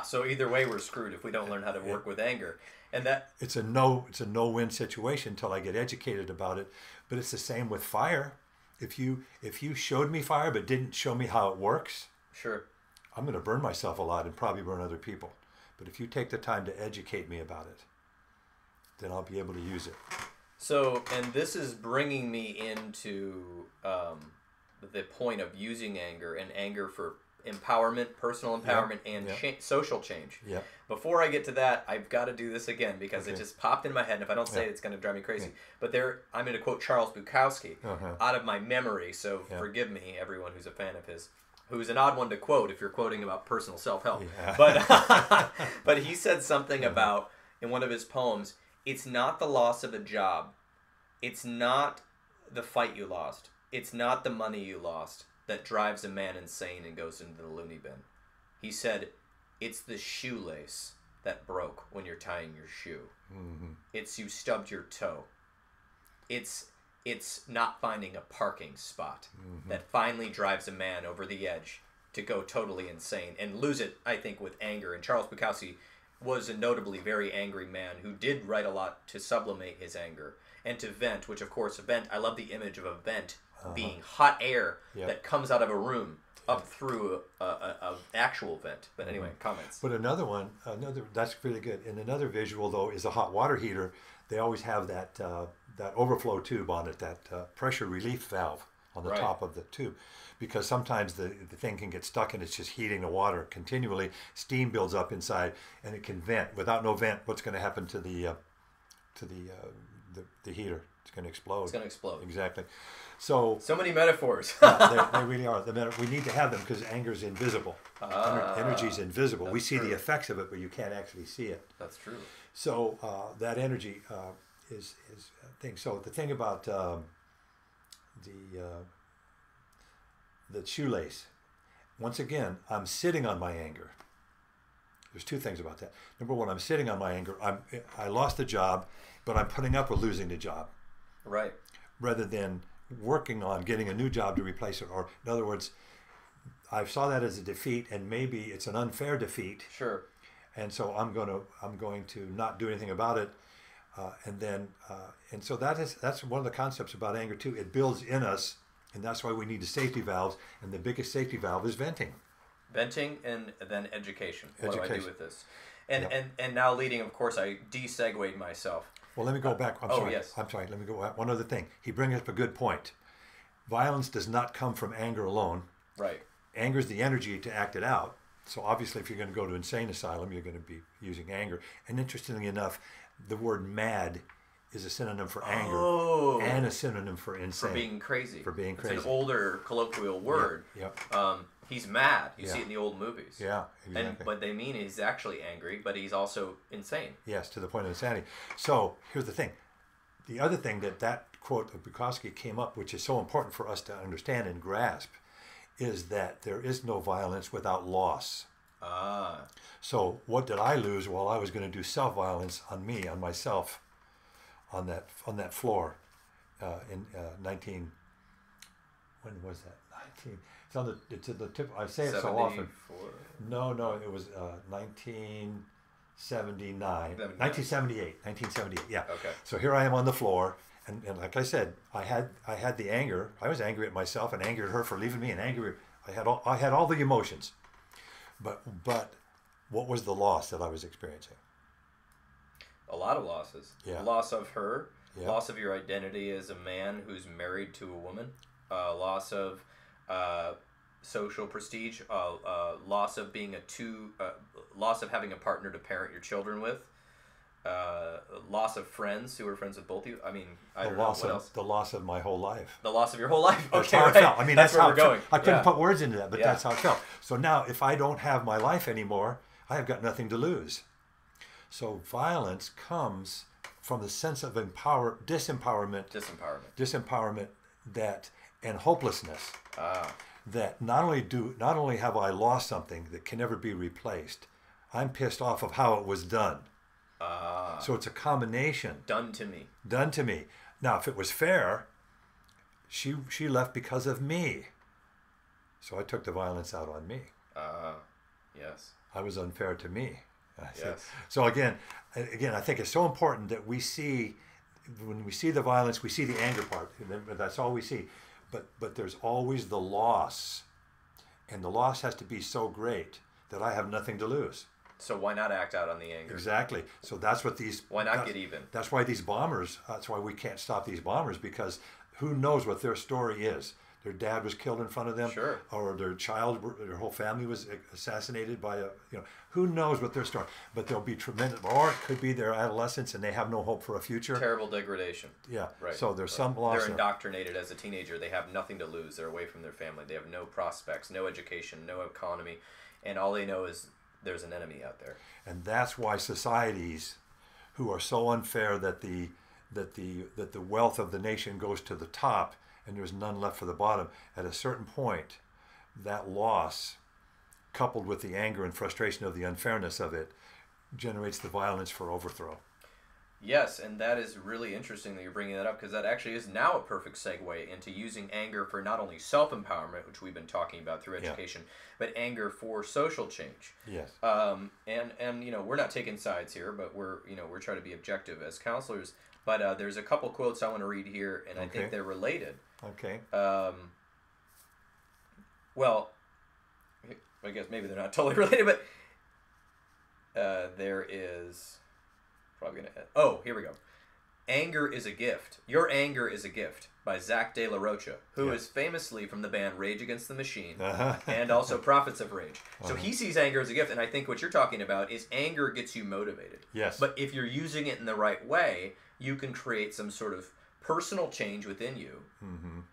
So either way we're screwed if we don't learn how to work with anger. And that it's a no-win situation until I get educated about it. But it's the same with fire. If you showed me fire but didn't show me how it works, sure, I'm going to burn myself a lot and probably burn other people. But if you take the time to educate me about it, then I'll be able to use it. So, and this is bringing me into the point of using anger and anger for empowerment, personal empowerment, and social change. Yeah. Before I get to that, I've got to do this again because it just popped in my head, and if I don't say it, it's going to drive me crazy. But I'm going to quote Charles Bukowski out of my memory, so forgive me, everyone who's a fan of his, who's an odd one to quote if you're quoting about personal self-help. Yeah. But he said something about, in one of his poems, it's not the loss of a job. It's not the fight you lost. It's not the money you lost that drives a man insane and goes into the loony bin. He said, "It's the shoelace that broke when you're tying your shoe. It's you stubbed your toe. It's not finding a parking spot that finally drives a man over the edge to go totally insane and lose it, I think, with anger." And Charles Bukowski was a notably very angry man who did write a lot to sublimate his anger and to vent, which, of course, I love the image of a vent being hot air that comes out of a room up through a actual vent. But anyway, comments. But another that's really good. And another visual, though, is a hot water heater. They always have that overflow tube on it, that pressure relief valve on the top of the tube, because sometimes the thing can get stuck and it's just heating the water continually. Steam builds up inside and it can vent. Without no vent, what's going to happen to the heater? It's going to explode. It's going to explode. Exactly. So many metaphors. they really are. We need to have them because anger is invisible. Energy is invisible. We see the effects of it, but you can't actually see it. That's true. So that energy is a thing. So the thing about the shoelace, once again, I'm sitting on my anger. There's two things about that. Number one, I'm sitting on my anger. I lost the job, but I'm putting up with losing the job. Right. Rather than working on getting a new job to replace it. Or in other words, I saw that as a defeat, and maybe it's an unfair defeat. Sure. And so I'm going to not do anything about it. And so that's one of the concepts about anger too. It builds in us, and that's why we need the safety valves. And the biggest safety valve is venting. Venting, and then education. What do I do with this? And now leading, of course, I de-segued myself. Well, let me go back. I'm sorry. Yes. I'm sorry. Let me go back. One other thing. He brings up a good point. Violence does not come from anger alone. Right. Anger is the energy to act it out. So obviously, if you're going to go to insane asylum, you're going to be using anger. And interestingly enough, the word mad is a synonym for anger and a synonym for insane. For being crazy. For being crazy. It's an older colloquial word. Yep. He's mad. You see it in the old movies. Yeah, exactly. And what they mean is he's actually angry, but he's also insane. Yes, to the point of insanity. So here's the thing. The other thing that quote of Bukowski came up, which is so important for us to understand and grasp, is that there is no violence without loss. So what did I lose while I was going to do self-violence on me, on myself, on that floor in 19... When was that? 19... It's at the tip. I say it so often. No, it was 1979. 1978, yeah. Okay. So here I am on the floor, and like I said, I had the anger. I was angry at myself and angry at her for leaving me, and angry. I had all the emotions, but what was the loss that I was experiencing? A lot of losses. Yeah. Loss of her. Yeah. Loss of your identity as a man who's married to a woman. Loss of social prestige, loss of being loss of having a partner to parent your children with, loss of friends who were friends with both of you. I mean, I don't know what else. The loss of my whole life. The loss of your whole life. Okay, that's how it felt. I mean, that's how we're going. I couldn't put words into that, but that's how it felt. So now, if I don't have my life anymore, I have got nothing to lose. So violence comes from the sense of disempowerment, and hopelessness. That not only have I lost something that can never be replaced, I'm pissed off of how it was done. So it's a combination. Done to me. Now, if it was fair, she left because of me. So I took the violence out on me. Yes. I was unfair to me. Yes. So again, I think it's so important that we see, when we see the violence, we see the anger part. That's all we see. But there's always the loss. And the loss has to be so great that I have nothing to lose. So why not act out on the anger? Exactly. So that's what these... Why not get even? That's why these bombers, that's why we can't stop these bombers, because who knows what their story is. Their dad was killed in front of them. Sure. Or their whole family was assassinated by who knows what their story. But there'll be tremendous, or it could be their adolescence and they have no hope for a future. Terrible degradation. Yeah. Right. So there's some loss. They're indoctrinated as a teenager. They have nothing to lose. They're away from their family. They have no prospects, no education, no economy. And all they know is there's an enemy out there. And that's why societies who are so unfair that the wealth of the nation goes to the top and there's none left for the bottom, at a certain point, that loss coupled with the anger and frustration of the unfairness of it, generates the violence for overthrow. Yes, and that is really interesting that you're bringing that up, because that actually is now a perfect segue into using anger for not only self-empowerment, which we've been talking about through education, but anger for social change. Yes. And we're not taking sides here, but we're trying to be objective as counselors. But there's a couple quotes I want to read here, and I think they're related. Okay. Well, I guess maybe they're not totally related, but there is... here we go. Anger is a Gift. Your Anger is a Gift by Zach De La Rocha, who is famously from the band Rage Against the Machine and also Prophets of Rage. So he sees anger as a gift, and I think what you're talking about is anger gets you motivated. Yes. But if you're using it in the right way, you can create some sort of personal change within you,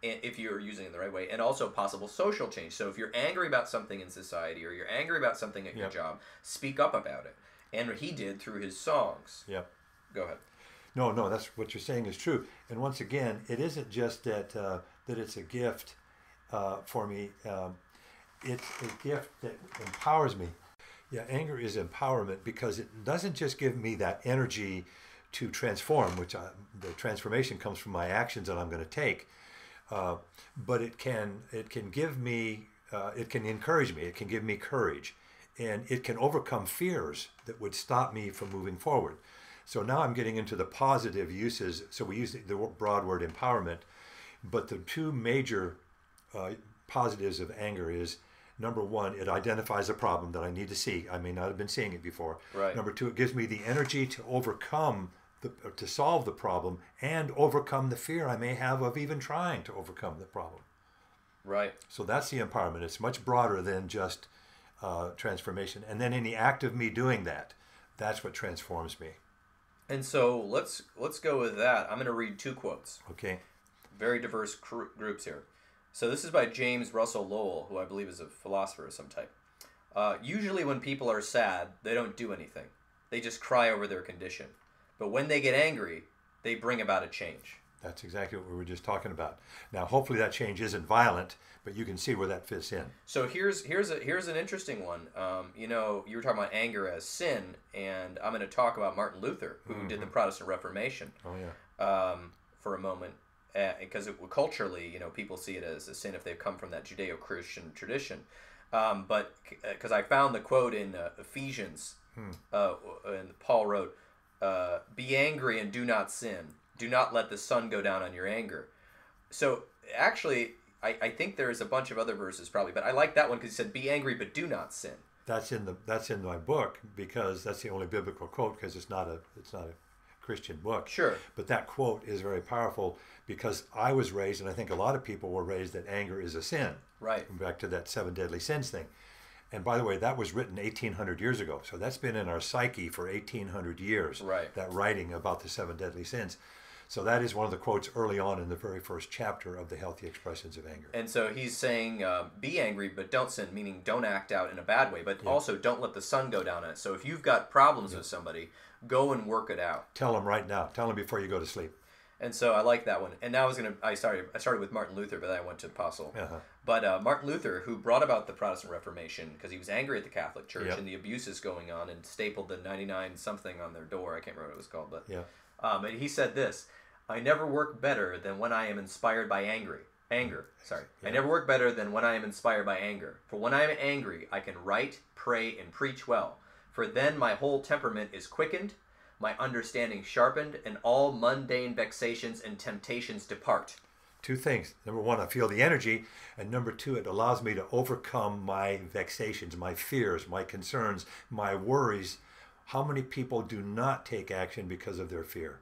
if you're using it in the right way, and also possible social change. So if you're angry about something in society, or you're angry about something at your job, speak up about it. And he did through his songs. Yep. Go ahead. No, that's what you're saying is true. And once again, it isn't just that that it's a gift for me. It's a gift that empowers me. Yeah, anger is empowerment because it doesn't just give me that energy to transform, the transformation comes from my actions that I'm going to take. But it can give me, it can encourage me. It can give me courage. And it can overcome fears that would stop me from moving forward. So now I'm getting into the positive uses. So we use the broad word empowerment, but the two major positives of anger is, number one, it identifies a problem that I need to see. I may not have been seeing it before. Right. Number two, it gives me the energy to overcome, to solve the problem and overcome the fear I may have of even trying to overcome the problem. Right. So that's the empowerment. It's much broader than just transformation. And then in the act of me doing that, that's what transforms me. And so let's go with that. I'm going to read two quotes. Okay. Very diverse groups here. So this is by James Russell Lowell, who I believe is a philosopher of some type. Usually when people are sad, they don't do anything. They just cry over their condition. But when they get angry, they bring about a change. That's exactly what we were just talking about. Now, hopefully that change isn't violent, but you can see where that fits in. So here's an interesting one. You were talking about anger as sin, and I'm going to talk about Martin Luther, who did the Protestant Reformation. Oh yeah. For a moment, because culturally, people see it as a sin if they've come from that Judeo-Christian tradition. But because I found the quote in Ephesians, and Paul wrote, "Be angry and do not sin. Do not let the sun go down on your anger." So actually, I think there's a bunch of other verses probably, but I like that one because he said, "Be angry, but do not sin." That's in my book because that's the only biblical quote, because it's not a Christian book. Sure. But that quote is very powerful because I was raised, and I think a lot of people were raised, that anger is a sin. Right. Back to that 7 deadly sins thing. And by the way, that was written 1,800 years ago. So that's been in our psyche for 1,800 years. Right. That writing about the 7 deadly sins. So that is one of the quotes early on in the very first chapter of the Healthy Expressions of Anger. And so he's saying, be angry, but don't sin, meaning don't act out in a bad way, but also don't let the sun go down on it. So if you've got problems with somebody, go and work it out. Tell them right now. Tell them before you go to sleep. And so I like that one. And now I started with Martin Luther, but then I went to Apostle. But Martin Luther, who brought about the Protestant Reformation because he was angry at the Catholic Church and the abuses going on, and stapled the 99 something on their door. I can't remember what it was called, but and he said this: "I never work better than when I am inspired by anger. I never work better than when I am inspired by anger. For when I am angry, I can write, pray, and preach well. For then my whole temperament is quickened, my understanding sharpened, and all mundane vexations and temptations depart." Two things. Number one, I feel the energy. And number two, it allows me to overcome my vexations, my fears, my concerns, my worries. How many people do not take action because of their fear?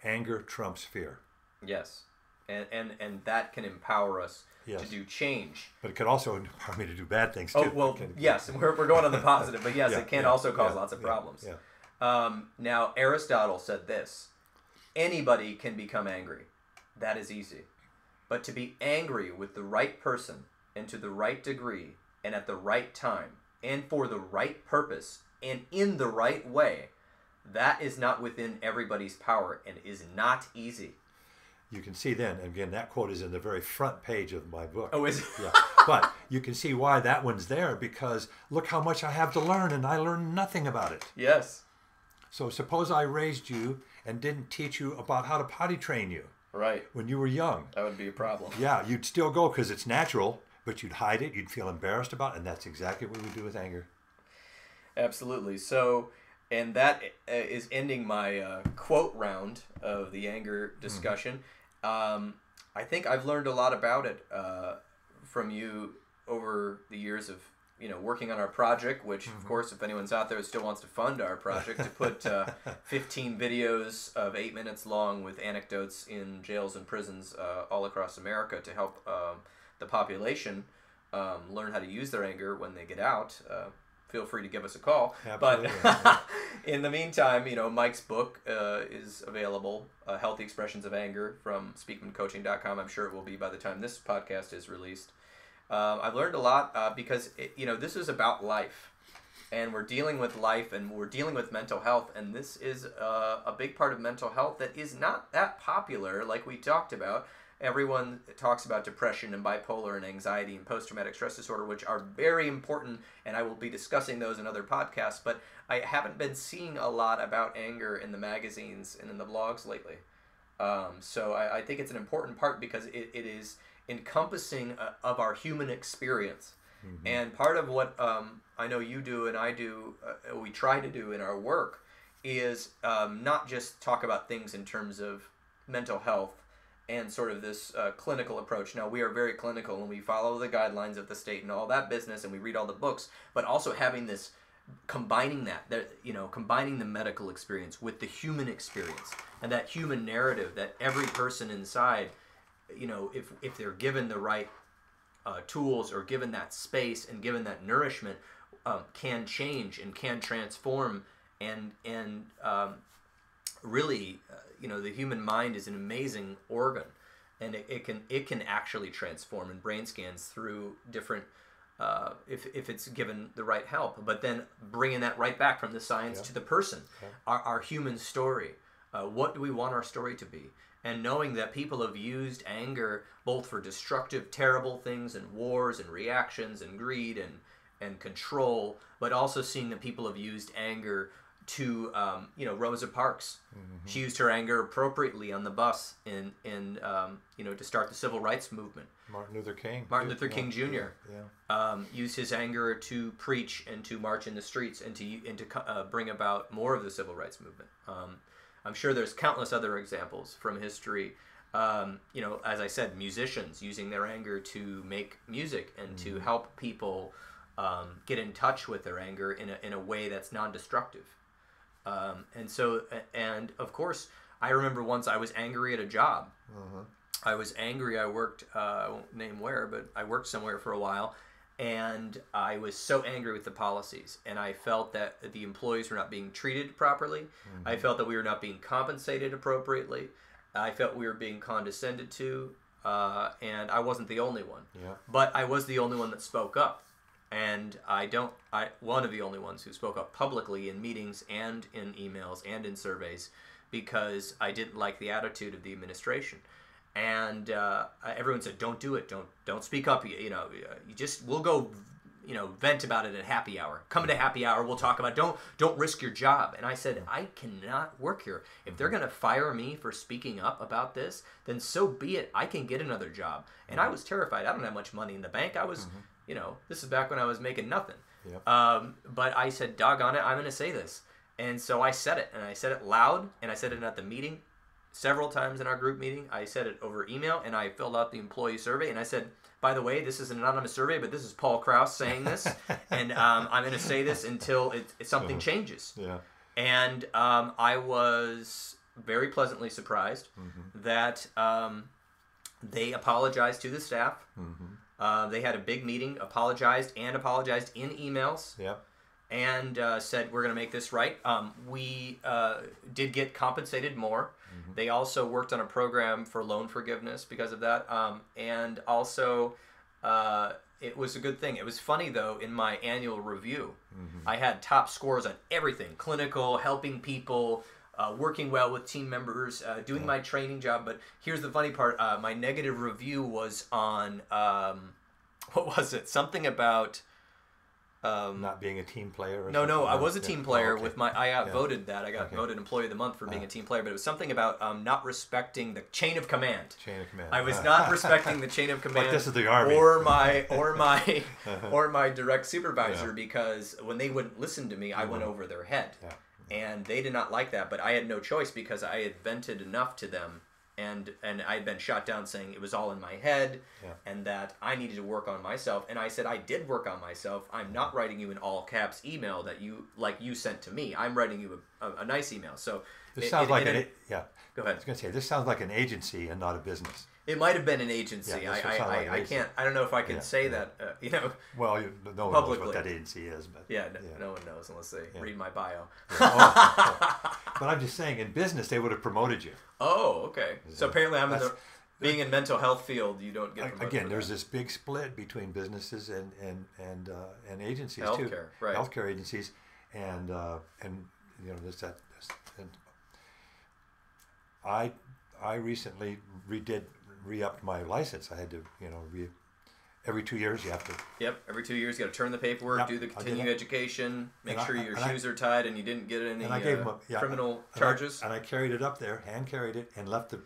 Anger trumps fear. Yes. And that can empower us to do change. But it can also empower me to do bad things too. Oh, well, yes. We're going on the positive. But yes, it can also cause lots of problems. Now, Aristotle said this: "Anybody can become angry. That is easy. But to be angry with the right person and to the right degree and at the right time and for the right purpose and in the right way, that is not within everybody's power and is not easy." you can see then, again, that quote is in the very front page of my book. Oh, is it? Yeah. But you can see why that one's there, because look how much I have to learn, and I learned nothing about it. Yes. So suppose I raised you and didn't teach you about how to potty train you. Right. When you were young. That would be a problem. Yeah, you'd still go because it's natural, but you'd hide it, you'd feel embarrassed about it, and that's exactly what we do with anger. Absolutely. So, and that is ending my quote round of the anger discussion. I think I've learned a lot about it from you over the years of working on our project, which of course, if anyone's out there who still wants to fund our project, to put 15 videos of 8 minutes long with anecdotes in jails and prisons all across America to help the population learn how to use their anger when they get out. Feel free to give us a call. Absolutely. But in the meantime, Mike's book is available, Healthy Expressions of Anger, from SpeakmanCoaching.com. I'm sure it will be by the time this podcast is released. I've learned a lot because this is about life, and we're dealing with life, and we're dealing with mental health, and this is a big part of mental health that is not that popular, like we talked about. Everyone talks about depression and bipolar and anxiety and post-traumatic stress disorder, which are very important, and I will be discussing those in other podcasts, but I haven't been seeing a lot about anger in the magazines and in the blogs lately. So I think it's an important part because it is encompassing of our human experience. And part of what I know you do and I do, we try to do in our work, is not just talk about things in terms of mental health and sort of this clinical approach. Now, we are very clinical and we follow the guidelines of the state and all that business, and we read all the books, but also having this, combining combining the medical experience with the human experience and that human narrative that every person inside, if they're given the right tools or given that space and given that nourishment, can change and can transform and really, the human mind is an amazing organ, and it can actually transform in brain scans through different, if it's given the right help. But then bringing that right back from the science to the person, our human story. What do we want our story to be? And knowing that people have used anger both for destructive, terrible things and wars and reactions and greed and control, but also seeing that people have used anger to, Rosa Parks. She used her anger appropriately on the bus to start the civil rights movement. Martin Luther King Jr. Used his anger to preach and to march in the streets and to bring about more of the civil rights movement. I'm sure there's countless other examples from history. As I said, musicians using their anger to make music and to help people get in touch with their anger in a way that's non-destructive. And of course, I remember once I was angry at a job. I was angry. I worked, I won't name where, but I worked somewhere for a while, and I was so angry with the policies, and I felt that the employees were not being treated properly. I felt that we were not being compensated appropriately. I felt we were being condescended to, and I wasn't the only one. But I was the only one that spoke up. And one of the only ones who spoke up publicly in meetings and in emails and in surveys, because I didn't like the attitude of the administration. And everyone said, "Don't do it. Don't speak up. We'll go, vent about it at happy hour. Come to happy hour. We'll talk about it. Don't risk your job." And I said, "I cannot work here. If they're going to fire me for speaking up about this, then so be it. I can get another job." And I was terrified. I don't have much money in the bank. I was. This is back when I was making nothing. But I said, doggone it, I'm going to say this. And so I said it, and I said it loud, and I said it at the meeting several times in our group meeting. I said it over email, and I filled out the employee survey, and I said, by the way, this is an anonymous survey, but this is Paul Krauss saying this, and I'm going to say this until something changes. And I was very pleasantly surprised that they apologized to the staff. They had a big meeting, apologized in emails, and said, we're going to make this right. We did get compensated more. They also worked on a program for loan forgiveness because of that. And also, it was a good thing. It was funny, though, in my annual review, I had top scores on everything: clinical, helping people, working well with team members, doing my training job. But here's the funny part. My negative review was on, what was it? Something about... not being a team player? No, I was a team player with my... I got voted that. I got Okay. voted Employee of the Month for being a team player. But it was something about not respecting the chain of command. Chain of command. I was not respecting the chain of command. Like this is the Army. Or my direct supervisor, because when they wouldn't listen to me, I went over their head. Yeah. And they did not like that, but I had no choice because I had vented enough to them, and I had been shot down saying it was all in my head, and that I needed to work on myself. And I said I did work on myself. I'm not writing you an all caps email that you sent to me. I'm writing you a nice email. So This sounds like Go I ahead. was going to say, this sounds like an agency and not a business. It might have been an agency. Yeah, this would sound like an I agency. can't. I don't know if I can say that. Well, no one knows what that agency is, but no one knows unless they read my bio. But I'm just saying, in business, they would have promoted you. Oh, okay. So apparently, being in mental health field, you don't get promoted. Again, there's this big split between businesses and agencies healthcare, too. right? Healthcare agencies, and I recently re-upped my license. I had to, every 2 years you have to. Yep, every 2 years you got to turn the paperwork, do the continuing education, make sure your shoes are tied and you didn't get any criminal charges. And I carried it up there, hand carried it, and left the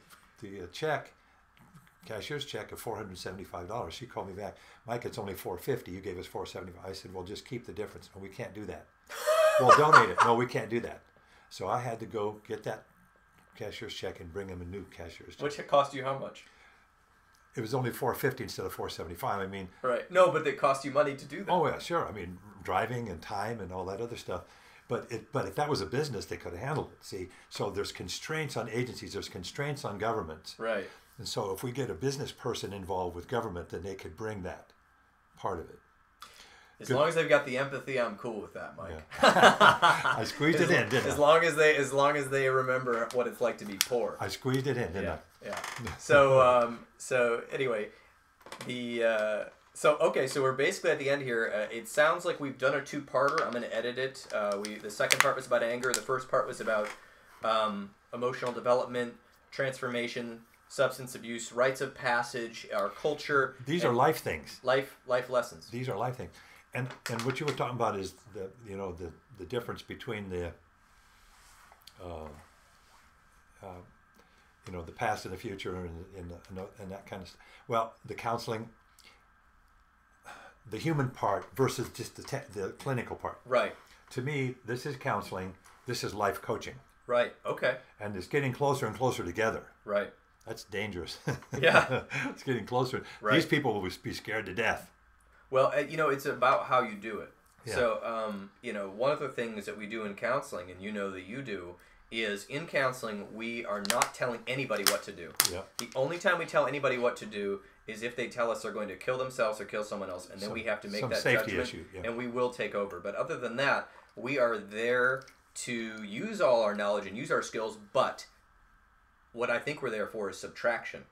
cashier's check of $475. She called me back, Mike, it's only $450. You gave us $475. I said, well, just keep the difference. No, we can't do that. Well, donate it. No, we can't do that. So I had to go get that cashier's check and bring him a new cashier's check. Which cost you how much? It was only $450 instead of $475. I mean, right? No, but it cost you money to do that. Oh yeah, sure. I mean, driving and time and all that other stuff. But if that was a business, they could have handled it. See, so there's constraints on agencies. There's constraints on governments. Right. And so if we get a business person involved with government, then they could bring that part of it. As long as they've got the empathy, I'm cool with that, Mike. Yeah. I squeezed it in, didn't I? As long as they remember what it's like to be poor. I squeezed it in, didn't I? Yeah. So anyway, so we're basically at the end here. It sounds like we've done a two-parter. I'm going to edit it. The second part was about anger. The first part was about emotional development, transformation, substance abuse, rites of passage, our culture. These are life things. Life lessons. These are life things. And what you were talking about is the difference between the the past and the future and that kind of stuff. Well, the counseling, the human part versus just the clinical part. Right. To me, this is counseling. This is life coaching. Right. Okay. And it's getting closer and closer together. Right. That's dangerous. Yeah. It's getting closer. Right. These people will be scared to death. Well, it's about how you do it. Yeah. So, one of the things that we do in counseling, and you know that you do, is in counseling, we are not telling anybody what to do. Yeah. The only time we tell anybody what to do is if they tell us they're going to kill themselves or kill someone else, and then we have to make that safety judgment, issue, yeah. and we will take over. But other than that, we are there to use all our knowledge and use our skills, but what I think we're there for is subtraction.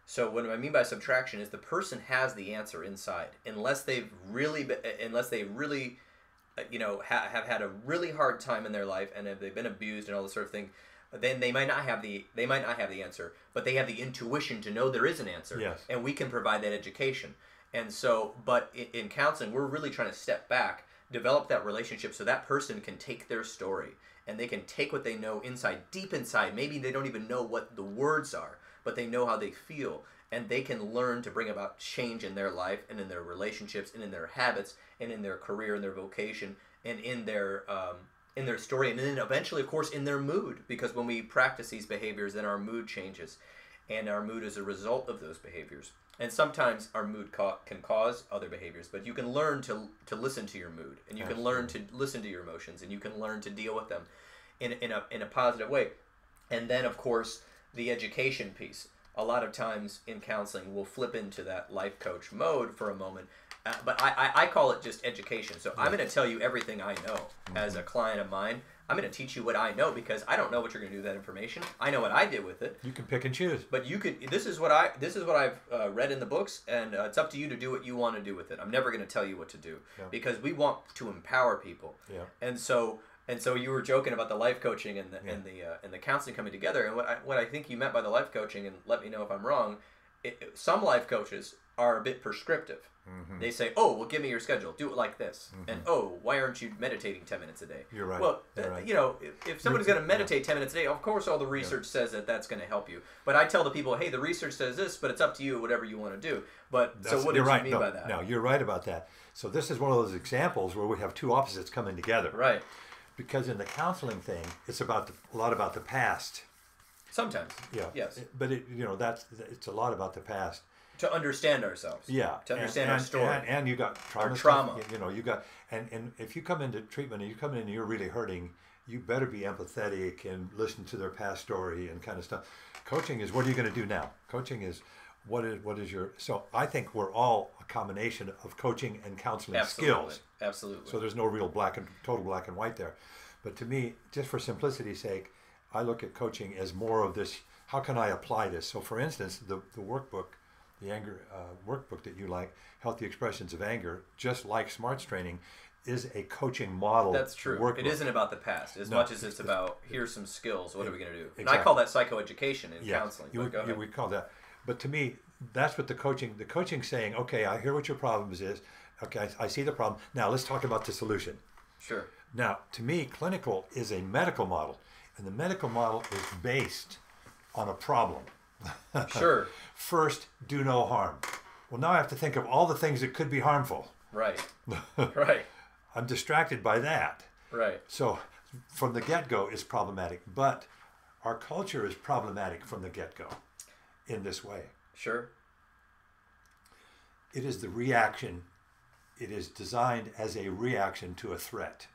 So what I mean by subtraction is the person has the answer inside, unless they've really have had a really hard time in their life and if they've been abused and all this sort of thing, then they might not have the answer, but they have the intuition to know there is an answer. Yes. And we can provide that education. And so, but in counseling, we're really trying to step back, develop that relationship so that person can take their story and they can take what they know inside, deep inside. Maybe they don't even know what the words are, but they know how they feel, and they can learn to bring about change in their life and in their relationships and in their habits and in their career and their vocation and in their story, and then eventually, of course, in their mood, because when we practice these behaviors, then our mood changes, and our mood is a result of those behaviors. And sometimes our mood can cause other behaviors, but you can learn to listen to your mood, and you can learn to listen to your emotions, and you can learn to deal with them in a positive way. And then, of course, the education piece. A lot of times in counseling, we'll flip into that life coach mode for a moment, but I call it just education. So I'm going to tell you everything I know as a client of mine. I'm going to teach you what I know because I don't know what you're going to do with that information. I know what I did with it. You can pick and choose. But you could. This is what I've read in the books, and it's up to you to do what you want to do with it. I'm never going to tell you what to do because we want to empower people. Yeah. And so And so you were joking about the life coaching and the counseling coming together. And what I think you meant by the life coaching, and let me know if I'm wrong, some life coaches are a bit prescriptive. Mm-hmm. They say, "Oh, well, give me your schedule. Do it like this." Mm-hmm. And "Oh, why aren't you meditating 10 minutes a day?" You're right. Well, You're right. You know, if somebody's going to meditate 10 minutes a day, of course, all the research says that that's going to help you. But I tell the people, "Hey, the research says this, but it's up to you, whatever you want to do." But so what did you mean by that? No, you're right about that. So this is one of those examples where we have two opposites coming together. Right. Because in the counseling thing, it's about a lot about the past. Sometimes. Yeah. Yes. But it's a lot about the past. To understand ourselves. Yeah. To understand our story. And you got trauma. You got and if you come into treatment and you come in and you're really hurting, you better be empathetic and listen to their past story and kind of stuff. Coaching is, what are you going to do now? Coaching is what is your, so I think we're all a combination of coaching and counseling skills. Absolutely. So there's no real total black and white there. But to me, just for simplicity's sake, I look at coaching as more of this, how can I apply this? So for instance, the workbook, the anger workbook that you like, Healthy Expressions of Anger, just like SMARTS training, is a coaching model. That's true. Workbook. It isn't about the past as much as it's about, here's some skills, what are we going to do? Exactly. And I call that psychoeducation in counseling. We call that. But to me, that's what the coaching saying, okay, I hear what your problems is. Okay, I see the problem. Now let's talk about the solution. Sure. Now, to me, clinical is a medical model. And the medical model is based on a problem. Sure. First, do no harm. Well, now I have to think of all the things that could be harmful. Right. Right. I'm distracted by that. Right. So from the get-go, it's problematic. But our culture is problematic from the get-go in this way. Sure. It is the reaction. It is designed as a reaction to a threat.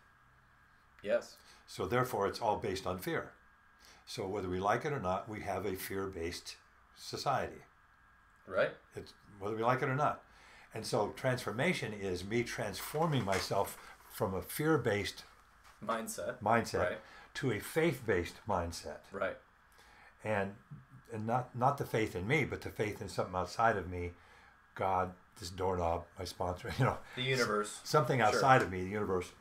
Yes. So therefore, it's all based on fear. So whether we like it or not, we have a fear-based society. Right. It's whether we like it or not. And so transformation is me transforming myself from a fear-based mindset right. to a faith-based mindset. Right. And not the faith in me, but the faith in something outside of me, God, this doorknob, my sponsor, the universe, something outside of me, the universe.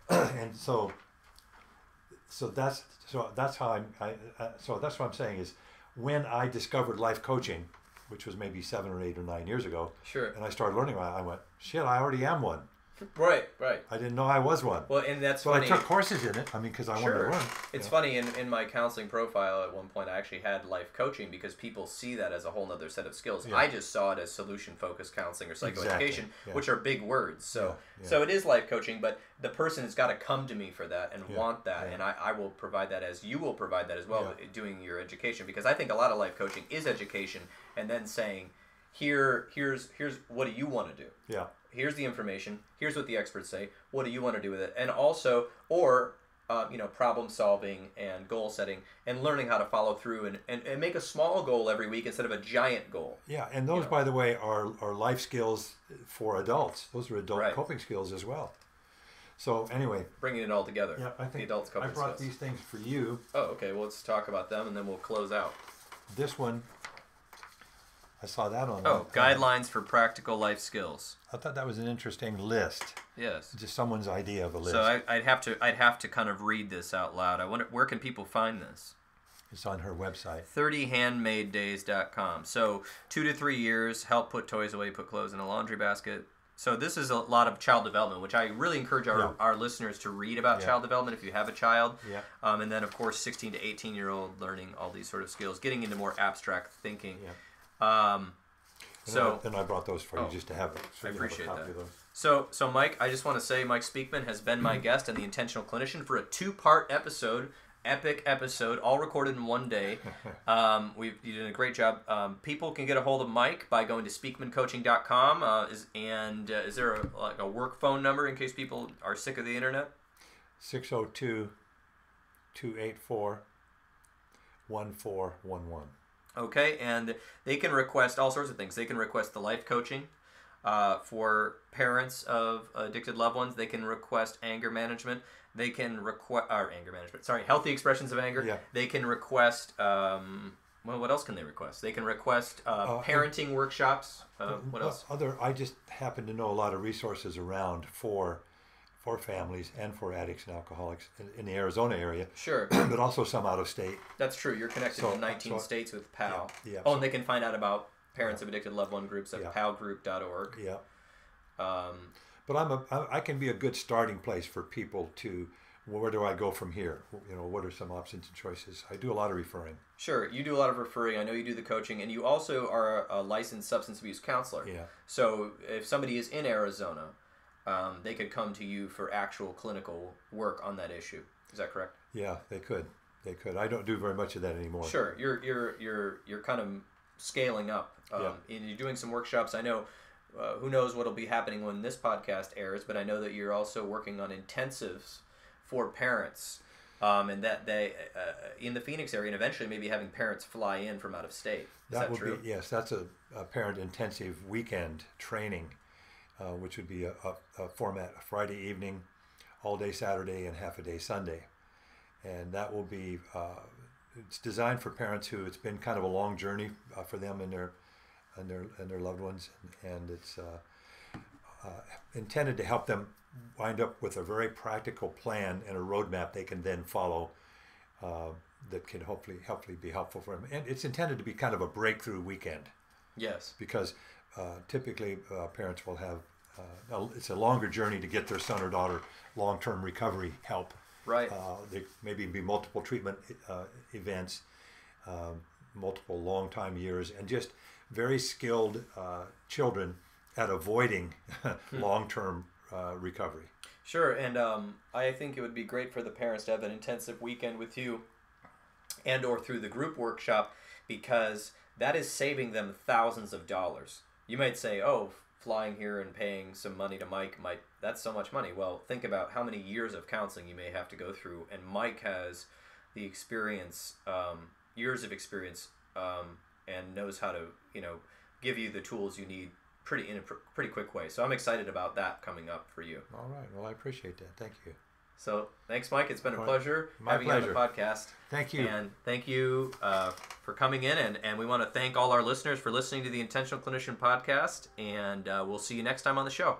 And so that's how so that's what I'm saying is, when I discovered life coaching, which was maybe 7 or 8 or 9 years ago, sure, and I started learning about it, I went, shit, I already am one. Right. I didn't know I was one. Well, and that's funny. I took courses in it. I mean, because I wanted to learn. It's funny, in my counseling profile at one point, I actually had life coaching because people see that as a whole other set of skills. Yeah. I just saw it as solution-focused counseling or psychoeducation, which are big words. So it is life coaching, but the person has got to come to me for that and want that, and I will provide that as you will provide that as well, doing your education. Because I think a lot of life coaching is education, and then saying, here's what do you want to do? Yeah. Here's the information. Here's what the experts say. What do you want to do with it? And also, problem solving and goal setting and learning how to follow through and make a small goal every week instead of a giant goal. Yeah, and those, by the way, are life skills for adults. Those are adult coping skills as well. So anyway, bringing it all together. Yeah, I think the adults coping I brought skills. these things for you. Oh, okay. Well, let's talk about them and then we'll close out. This one, I saw that on. Guidelines for practical life skills. I thought that was an interesting list. Yes. Just someone's idea of a list. So I'd have to kind of read this out loud. I wonder, where can people find this? It's on her website. 30handmadedays.com. So 2 to 3 years, help put toys away, put clothes in a laundry basket. So this is a lot of child development, which I really encourage our listeners to read about child development if you have a child. Yeah. And then, of course, 16 to 18-year-old learning all these sort of skills, getting into more abstract thinking. Yeah. Then I brought those for you just to have. So I appreciate that. So Mike, I just want to say Mike Speakman has been my guest and the Intentional Clinician for a 2-part episode, epic episode, all recorded in one day. You did a great job. People can get a hold of Mike by going to speakmancoaching.com. Is there a work phone number in case people are sick of the internet? 602-284-1411. Okay, and they can request all sorts of things. They can request the life coaching for parents of addicted loved ones. They can request anger management. They can request healthy expressions of anger. Yeah. They can request what else can they request? They can request parenting workshops. What else? I just happen to know a lot of resources around for for families and for addicts and alcoholics in the Arizona area. Sure. But also some out of state. That's true. You're connected to 19 states with PAL. Yeah. Oh, and they can find out about Parents of Addicted Loved One groups at palgroup.org. Yeah. But I can be a good starting place for people to, where do I go from here? What are some options and choices? I do a lot of referring. Sure. You do a lot of referring. I know you do the coaching, and you also are a licensed substance abuse counselor. Yeah. So if somebody is in Arizona, they could come to you for actual clinical work on that issue. Is that correct? Yeah, they could. I don't do very much of that anymore. Sure. You're kind of scaling up. And you're doing some workshops. I know. Who knows what will be happening when this podcast airs, but I know that you're also working on intensives for parents, and that they in the Phoenix area, and eventually maybe having parents fly in from out of state. Is that true? Yes, that's a parent intensive weekend training, which would be a format: a Friday evening, all day Saturday, and half a day Sunday, and that will be. It's designed for parents who it's been kind of a long journey for them and their loved ones, and it's intended to help them wind up with a very practical plan and a roadmap they can then follow that can hopefully be helpful for them. And it's intended to be kind of a breakthrough weekend. Yes. Because typically parents will have, it's a longer journey to get their son or daughter long-term recovery help. Right. There maybe be multiple treatment events, multiple long-time years, and just very skilled children at avoiding long-term recovery. Sure, and I think it would be great for the parents to have an intensive weekend with you and or through the group workshop, because that is saving them thousands of dollars. You might say, oh, flying here and paying some money to Mike, that's so much money. Well, think about how many years of counseling you may have to go through, and Mike has the experience, years of experience, and knows how to, give you the tools you need in a pretty quick way. So I'm excited about that coming up for you. All right. Well, I appreciate that. Thank you. So thanks, Mike. It's been a pleasure having you on the podcast. Thank you. And thank you for coming in. And we want to thank all our listeners for listening to the Intentional Clinician podcast. And we'll see you next time on the show.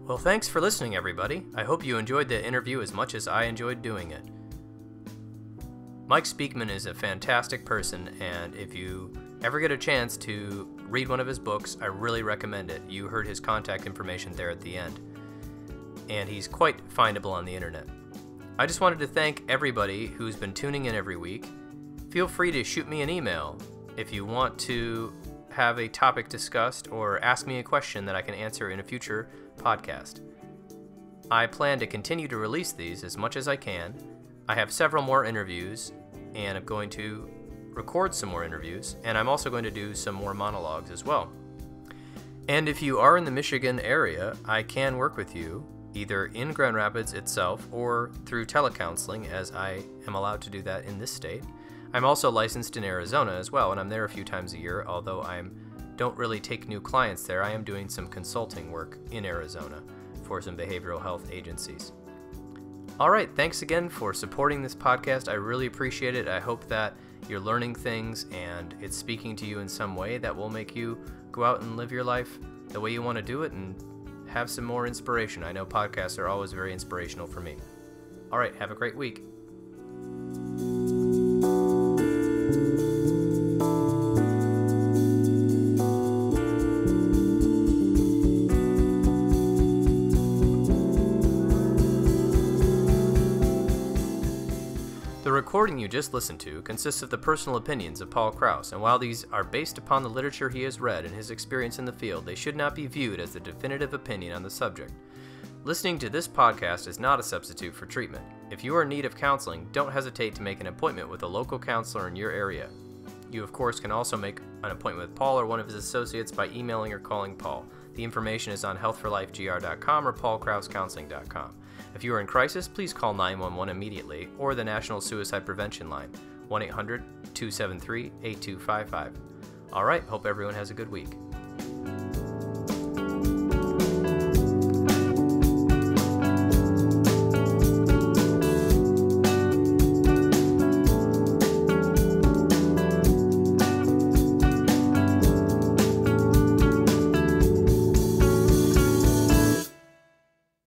Well, thanks for listening, everybody. I hope you enjoyed the interview as much as I enjoyed doing it. Mike Speakman is a fantastic person, and if you ever get a chance to read one of his books, I really recommend it. You heard his contact information there at the end. And he's quite findable on the internet. I just wanted to thank everybody who's been tuning in every week. Feel free to shoot me an email if you want to have a topic discussed or ask me a question that I can answer in a future podcast. I plan to continue to release these as much as I can. I have several more interviews, and I'm going to record some more interviews, and I'm also going to do some more monologues as well. And if you are in the Michigan area, I can work with you either in Grand Rapids itself or through telecounseling, as I am allowed to do that in this state. I'm also licensed in Arizona as well, and I'm there a few times a year, although I don't really take new clients there. I am doing some consulting work in Arizona for some behavioral health agencies. All right, thanks again for supporting this podcast. I really appreciate it. I hope that you're learning things and it's speaking to you in some way that will make you go out and live your life the way you want to do it and have some more inspiration. I know podcasts are always very inspirational for me. All right, have a great week. The recording you just listened to consists of the personal opinions of Paul Krauss, and while these are based upon the literature he has read and his experience in the field, they should not be viewed as the definitive opinion on the subject. Listening to this podcast is not a substitute for treatment. If you are in need of counseling, don't hesitate to make an appointment with a local counselor in your area. You, of course, can also make an appointment with Paul or one of his associates by emailing or calling Paul. The information is on healthforlifegr.com or paulkrauscounseling.com. If you are in crisis, please call 911 immediately or the National Suicide Prevention Line, 1-800-273-8255. All right, hope everyone has a good week.